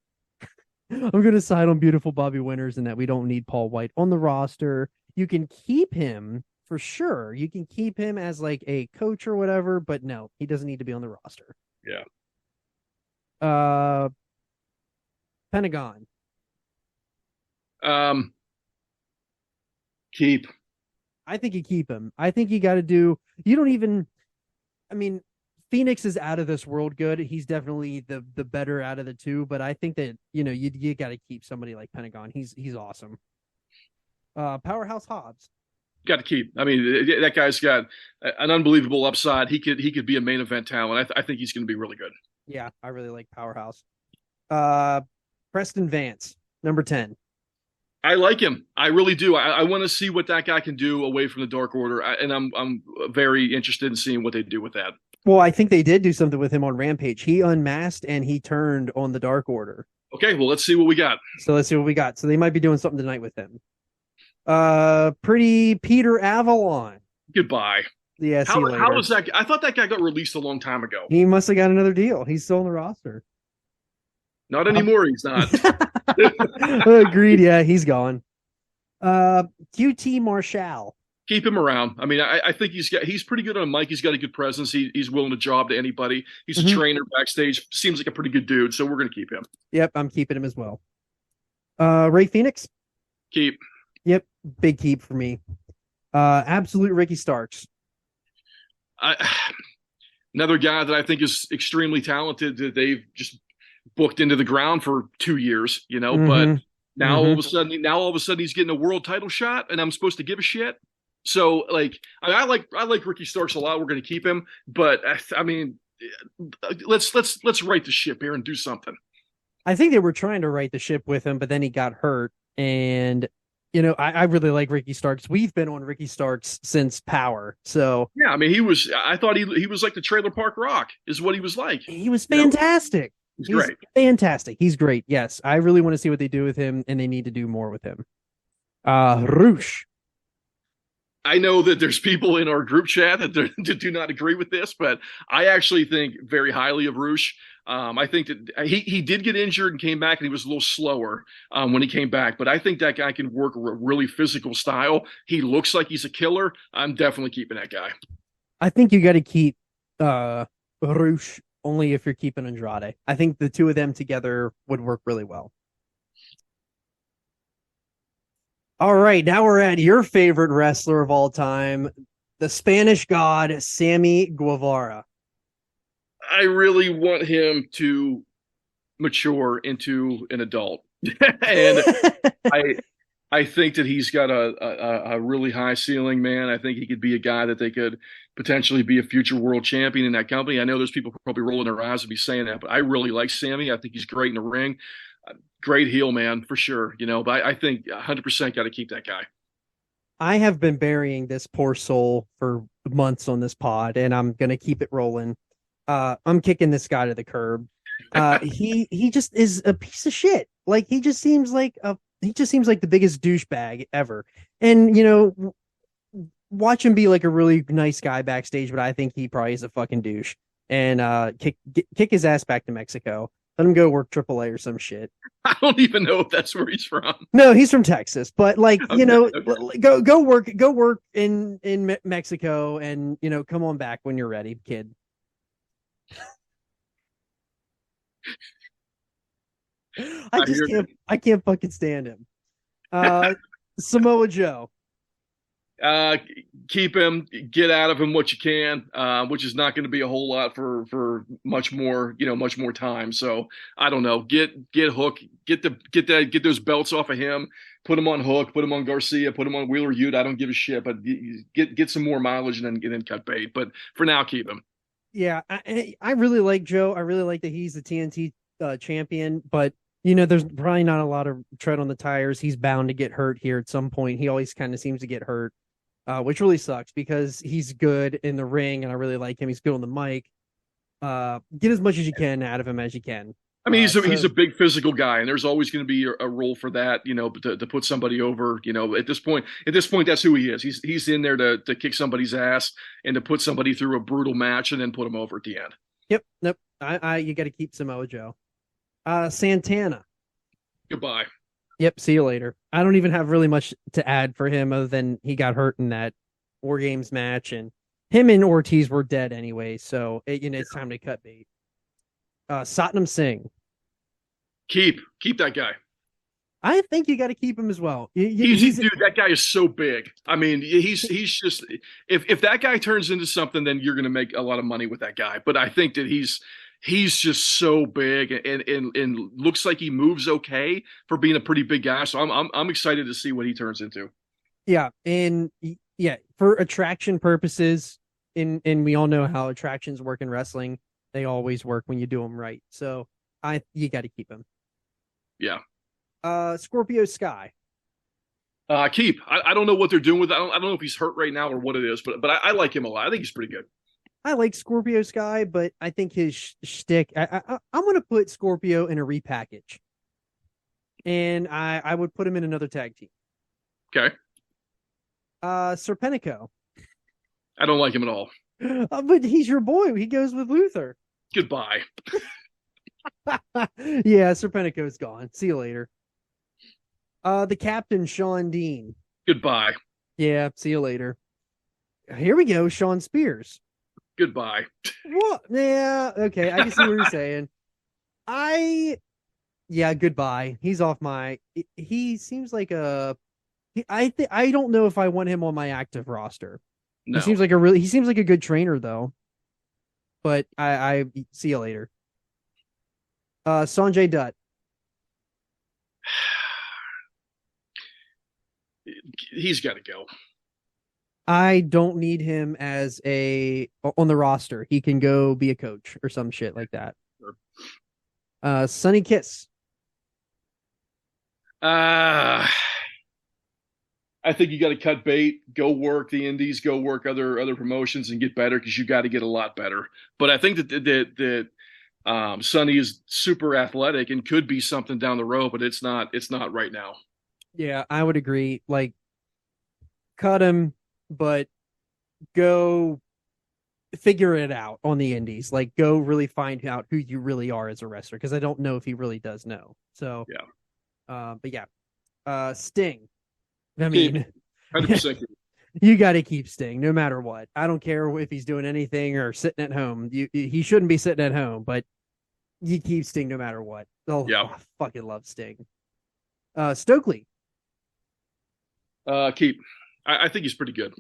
C: beautiful Bobby Winters and that we don't need Paul White on the roster. You can keep him for sure. You can keep him as like a coach or whatever, but no, he doesn't need to be on the roster.
D: Yeah.
C: Pentagon.
D: Keep.
C: I think you keep him. I think you got to do. You don't even. I mean, Phoenix is out of this world good. He's definitely the better out of the two. But I think that you got to keep somebody like Pentagon. He's awesome. Powerhouse Hobbs.
D: Got to keep. I mean, that guy's got an unbelievable upside. He could be a main event talent. I think he's going to be really good.
C: Yeah, I really like Powerhouse. Preston Vance, number 10.
D: I like him. I really do. I want to see what that guy can do away from the Dark Order, and I'm very interested in seeing what they do with that.
C: Well, I think they did do something with him on Rampage. He unmasked and he turned on the Dark Order.
D: Okay, well, let's see what we got.
C: So they might be doing something tonight with him. Pretty Peter Avalon.
D: Goodbye.
C: Yeah, see you later.
D: How was that? I thought that guy got released a long time ago.
C: He must have got another deal. He's still on the roster.
D: Not anymore. He's not.
C: Agreed. Yeah, he's gone. QT Marshall.
D: Keep him around. I mean, I think he's pretty good on a mic. He's got a good presence. He's willing to job to anybody. He's a trainer backstage. Seems like a pretty good dude. So we're going to keep him.
C: Yep, I'm keeping him as well. Ray Phoenix.
D: Keep.
C: Yep, big keep for me. Absolute Ricky Starks.
D: Another guy that I think is extremely talented that they've just booked into the ground for 2 years, but now all of a sudden he's getting a world title shot and I'm supposed to give a shit. So I like Ricky Starks a lot. We're going to keep him, but I mean, let's right the ship here and do something.
C: I think they were trying to right the ship with him, but then he got hurt. And, I really like Ricky Starks. We've been on Ricky Starks since Power. So
D: yeah, I mean, I thought he was like the Trailer Park Rock is what he was like.
C: He was fantastic.
D: He's great.
C: Fantastic. He's great. Yes. I really want to see what they do with him, and they need to do more with him. Roosh.
D: I know that there's people in our group chat that do not agree with this, but I actually think very highly of Roosh. I think that he did get injured and came back, and he was a little slower when he came back. But I think that guy can work a really physical style. He looks like he's a killer. I'm definitely keeping that guy.
C: I think you got to keep Roosh only if you're keeping Andrade. I think the two of them together would work really well. All right, now we're at your favorite wrestler of all time, the Spanish God, Sammy Guevara.
D: I really want him to mature into an adult, and I I think that he's got a really high ceiling, man. I think he could be a guy that they could potentially be a future world champion in that company. I know there's people probably rolling their eyes and be saying that, but I really like Sammy. I think he's great in the ring. Great heel, man, for sure. But I think 100% got to keep that guy.
C: I have been burying this poor soul for months on this pod, and I'm gonna keep it rolling. I'm kicking this guy to the curb. He just is a piece of shit. Like he just seems like the biggest douchebag ever. And watch him be like a really nice guy backstage, but I think he probably is a fucking douche. And kick his ass back to Mexico. Let him go work AAA or some shit.
D: I don't even know if that's where he's from.
C: No, he's from Texas, but like,
D: Okay.
C: go work in Mexico, and come on back when you're ready, kid. I can't fucking stand him. Samoa Joe.
D: Keep him, get out of him what you can, which is not going to be a whole lot for much more time. So I don't know. Get Hook, get those belts off of him, put him on Hook, put him on Garcia, put him on Wheeler Yuta. I don't give a shit, but get some more mileage and then cut bait. But for now, keep him.
C: Yeah, I really like Joe. I really like that he's the TNT champion, but there's probably not a lot of tread on the tires. He's bound to get hurt here at some point. He always kind of seems to get hurt. Which really sucks because he's good in the ring and I really like him. He's good on the mic. Get as much as you can out of him as you can.
D: I mean, he's a big physical guy, and there's always going to be a role for that, to put somebody over. At this point, that's who he is. He's in there to kick somebody's ass and to put somebody through a brutal match and then put him over at the end.
C: Yep, nope. You got to keep Samoa Joe. Santana.
D: Goodbye.
C: Yep, see you later. I don't even have really much to add for him other than he got hurt in that War Games match, and him and Ortiz were dead anyway, so it's time to cut bait. Satnam Singh.
D: Keep that guy.
C: I think you got to keep him as well.
D: Dude, that guy is so big. I mean, he's just if that guy turns into something, then you're going to make a lot of money with that guy. But I think that he's just so big and looks like he moves okay for being a pretty big guy. So I'm excited to see what he turns into.
C: Yeah, and for attraction purposes, and we all know how attractions work in wrestling. They always work when you do them right. So you got to keep him.
D: Yeah.
C: Scorpio Sky.
D: Keep. I don't know what they're doing with. I don't know if he's hurt right now or what it is, but I like him a lot. I think he's pretty good.
C: I like Scorpio Sky, but I think his shtick. I'm going to put Scorpio in a repackage, and I would put him in another tag team.
D: Okay.
C: Serpentico.
D: I don't like him at all.
C: But he's your boy. He goes with Luther.
D: Goodbye.
C: Yeah, Serpentico's gone. See you later. The captain, Sean Dean.
D: Goodbye.
C: Yeah, see you later. Here we go, Sean Spears.
D: Goodbye.
C: What? Yeah, okay. I can see what you're saying. Goodbye. He's off my. He seems like I don't know if I want him on my active roster.
D: No.
C: He seems like a good trainer though. But I see you later. Sanjay Dutt.
D: He's got to go.
C: I don't need him as on the roster. He can go be a coach or some shit like that.
D: Sure.
C: Sonny Kiss.
D: I think you got to cut bait, go work the indies, go work other promotions and get better because you got to get a lot better. But I think that Sonny is super athletic and could be something down the road, but it's not right now.
C: Yeah, I would agree. Like, cut him, but go figure it out on the indies. Like, go really find out who you really are as a wrestler, because I don't know if he really does know. So,
D: Yeah.
C: but yeah, Sting. I
D: Keep
C: mean,
D: 100%.
C: you got to keep Sting no matter what. I don't care if he's doing anything or sitting at home. He shouldn't be sitting at home, but you keep Sting no matter what. Oh,
D: Yeah.
C: I fucking love Sting. Stokely.
D: Keep. I think he's pretty good.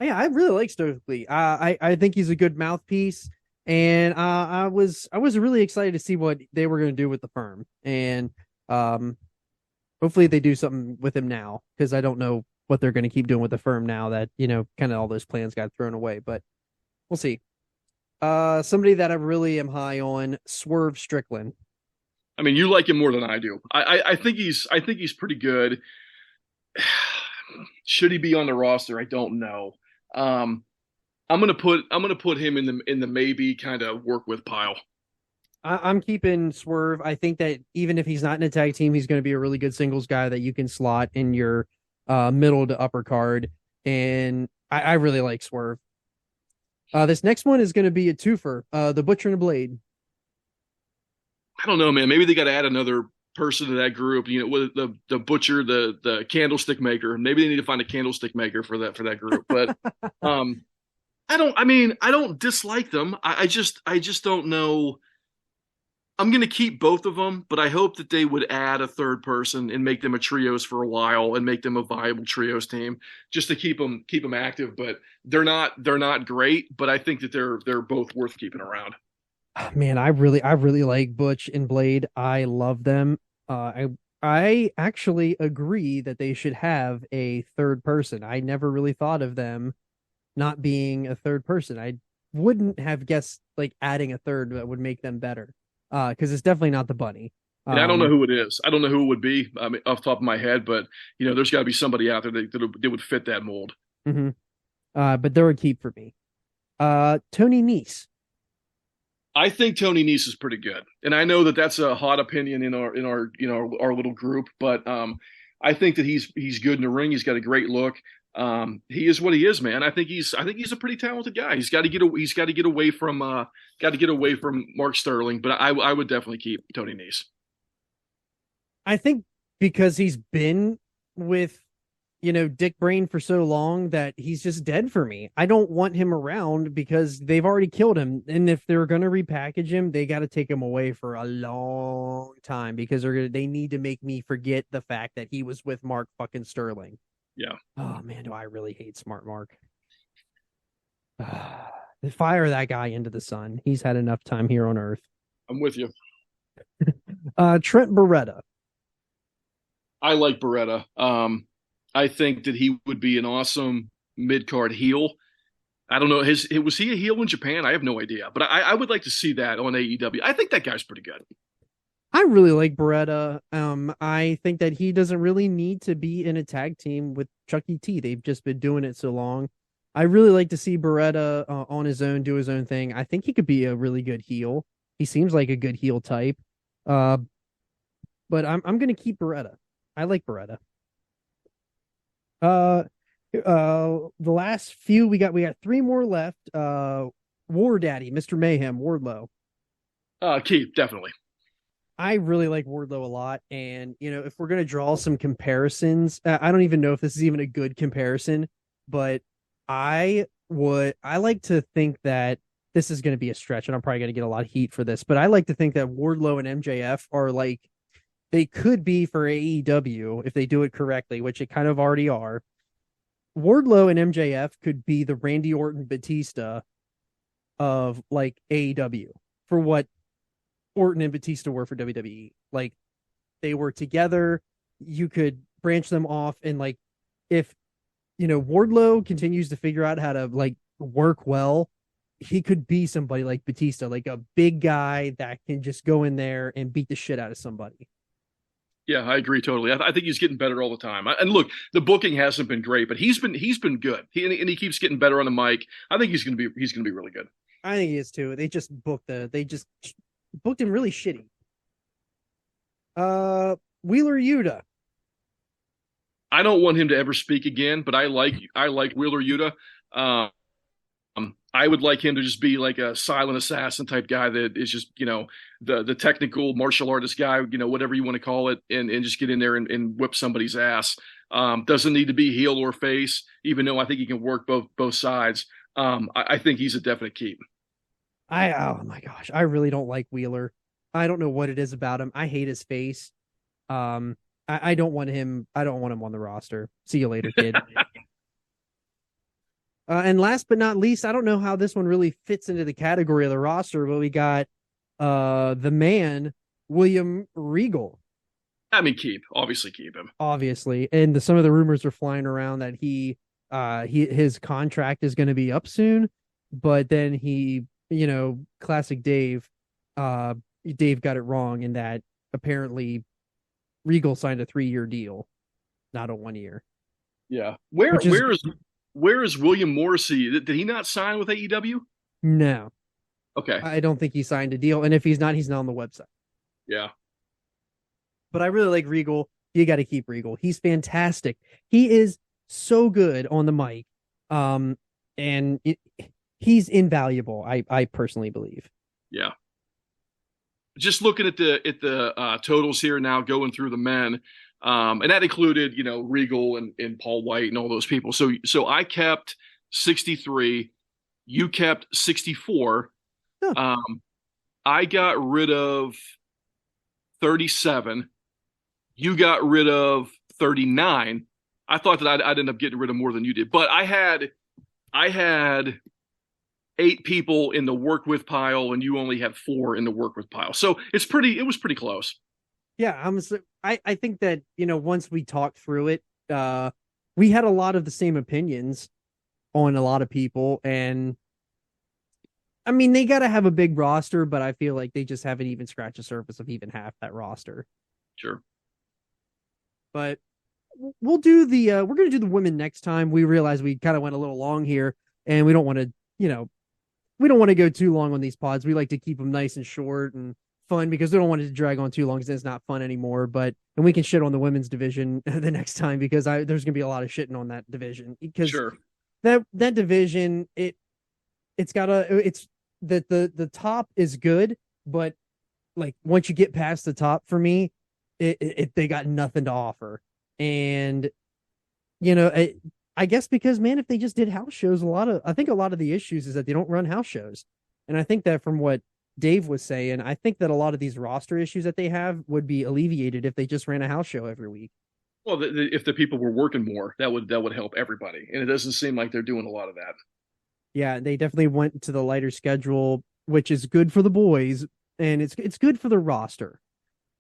C: Yeah, I really like Stokely. I think he's a good mouthpiece, and I was really excited to see what they were going to do with the firm, and hopefully they do something with him now, because I don't know what they're going to keep doing with the firm now that kind of all those plans got thrown away, but we'll see. Somebody that I really am high on, Swerve Strickland.
D: I mean, you like him more than I do. I think he's pretty good. Should he be on the roster? I don't know. I'm gonna put him in the maybe kind of work with pile.
C: I'm keeping Swerve. I think that even if he's not in a tag team, he's going to be a really good singles guy that you can slot in your middle to upper card. And I really like Swerve. This next one is going to be a twofer. The Butcher and the Blade.
D: I don't know, man. Maybe they got to add another person to that group. You know, with the butcher, the candlestick maker. Maybe they need to find a candlestick maker for that group. But I don't. I mean, I don't dislike them. I just don't know. I'm going to keep both of them, but I hope that they would add a third person and make them a trios for a while and make them a viable trios team just to keep them active. But they're not great, but I think that they're both worth keeping around.
C: Man, I really like Butch and Blade. I love them. I actually agree that they should have a third person. I never really thought of them not being a third person. I wouldn't have guessed like adding a third that would make them better. Because it's definitely not the bunny.
D: And I don't know who it is. I don't know who it would be, I mean, off the top of my head, but there's got to be somebody out there that would fit that mold.
C: Mm-hmm. But they're a keep for me. Tony Nese.
D: I think Tony Nese is pretty good, and I know that that's a hot opinion in our little group, but I think that he's good in the ring. He's got a great look. He is what he is, man. I think he's a pretty talented guy. He's got to get away from Mark Sterling, but I would definitely keep Tony Nese.
C: I think because he's been with Dick Brain for so long that he's just dead for me. I don't want him around because they've already killed him, and if they're gonna repackage him, they got to take him away for a long time because they need to make me forget the fact that he was with Mark fucking Sterling.
D: Yeah.
C: Oh man, do I really hate Smart Mark. Fire that guy into the sun. He's had enough time here on Earth.
D: I'm with you.
C: Trent Beretta.
D: I like Beretta. I think that he would be an awesome mid-card heel. I don't know. Was he a heel in Japan? I have no idea. But I would like to see that on AEW. I think that guy's pretty good.
C: I really like Beretta. I think that he doesn't really need to be in a tag team with Chucky T. They've just been doing it so long. I really like to see Beretta on his own, do his own thing. I think he could be a really good heel. He seems like a good heel type. But I'm going to keep Beretta. I like Beretta. The last few we got three more left. War Daddy, Mr. Mayhem, Wardlow.
D: Keith, definitely.
C: I really like Wardlow a lot, and if we're gonna draw some comparisons, I don't even know if this is even a good comparison, but I like to think that this is going to be a stretch, and I'm probably going to get a lot of heat for this, but I like to think that Wardlow and MJF are like they could be for AEW if they do it correctly, which it kind of already are. Wardlow and MJF could be the Randy Orton Batista of like AEW for what Orton and Batista were for WWE. Like they were together. You could branch them off, and like if Wardlow continues to figure out how to like work well, he could be somebody like Batista, like a big guy that can just go in there and beat the shit out of somebody.
D: Yeah, I agree totally. I think he's getting better all the time. And look, the booking hasn't been great, but he's been good. He keeps getting better on the mic. I think he's gonna be really good.
C: I think he is too. They just booked him really shitty. Wheeler Yuta.
D: I don't want him to ever speak again, but I like Wheeler Yuta. I would like him to just be like a silent assassin type guy that is just, the technical martial artist guy, whatever you want to call it, and just get in there and whip somebody's ass. Doesn't need to be heel or face, even though I think he can work both sides. I think he's a definite keep.
C: Oh my gosh, I really don't like Wheeler. I don't know what it is about him. I hate his face. I don't want him. I don't want him on the roster. See you later, kid. And last but not least, I don't know how this one really fits into the category of the roster, but we got the man, William Regal.
D: I mean, obviously keep him.
C: Obviously. And some of the rumors are flying around that his contract is going to be up soon, but then classic Dave got it wrong in that apparently Regal signed a 3-year deal, not a 1 year.
D: Yeah. Where is William Morrissey? Did he not sign with AEW?
C: No.
D: Okay.
C: I don't think he signed a deal. And if he's not on the website.
D: Yeah.
C: But I really like Regal. You got to keep Regal. He's fantastic. He is so good on the mic. He's invaluable. I personally believe.
D: Yeah. Just looking at the totals here now, going through the men, and that included, Regal and Paul White and all those people. So I kept 63, you kept 64. Huh. I got rid of 37. You got rid of 39. I thought that I'd end up getting rid of more than you did, but I had 8 people in the work with pile, and you only had 4 in the work with pile. So it was pretty close.
C: Yeah, I think that, once we talked through it, we had a lot of the same opinions on a lot of people. And I mean, they got to have a big roster, but I feel like they just haven't even scratched the surface of even half that roster.
D: Sure.
C: But we're going to do the women next time. We realize we kind of went a little long here, and we don't want to, we don't want to go too long on these pods. We like to keep them nice and short and fun because we don't want it to drag on too long because it's not fun anymore. And we can shit on the women's division the next time because there's going to be a lot of shitting on that division because
D: sure.
C: that division, the top is good, but like once you get past the top, for me, they got nothing to offer. And, I guess because, man, if they just did house shows, I think a lot of the issues is that they don't run house shows. And I think that from what Dave was saying, I think that a lot of these roster issues that they have would be alleviated if they just ran a house show every week.
D: Well, if the people were working more, that would help everybody. And it doesn't seem like they're doing a lot of that. Yeah,
C: they definitely went to the lighter schedule, which is good for the boys. And it's good for the roster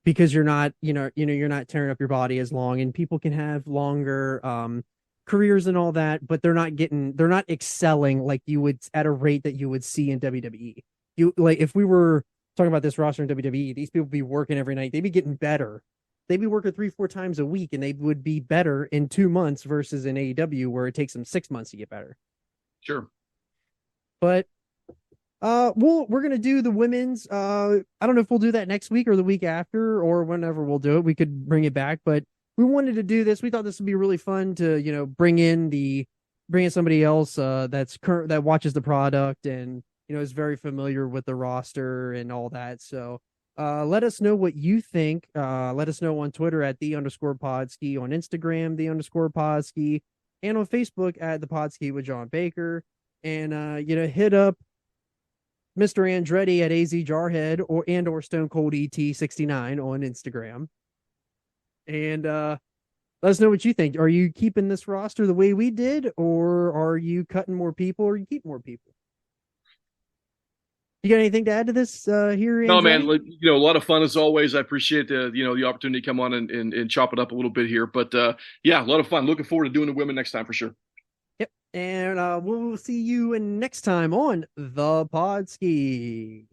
C: because you're not, you're not tearing up your body as long, and people can have longer, careers and all that, but they're not excelling like you would at a rate that you would see in WWE. If we were talking about this roster in WWE, these people would be working every night. They'd be getting better. They'd be working 3-4 times a week, and they would be better in 2 months versus in AEW where it takes them 6 months to get better.
D: Sure.
C: But we're gonna do the women's. I don't know if we'll do that next week or the week after or whenever we'll do it. We could bring it back, but we wanted to do this. We thought this would be really fun to, bring in somebody else that watches the product and is very familiar with the roster and all that. So let us know what you think. Let us know on Twitter at @the_Podski, on Instagram @the_Podski, and on Facebook at the Podski with John Baker. And hit up Mr. Andretti at AZ Jarhead or Stone Cold ET69 on Instagram. And let us know what you think. Are you keeping this roster the way we did, or are you cutting more people, or you keep more people? You got anything to add to this here?
D: No, man. A lot of fun as always. I appreciate the opportunity to come on and chop it up a little bit here. But yeah, a lot of fun. Looking forward to doing the women next time for sure.
C: Yep. And we'll see you next time on the Podski.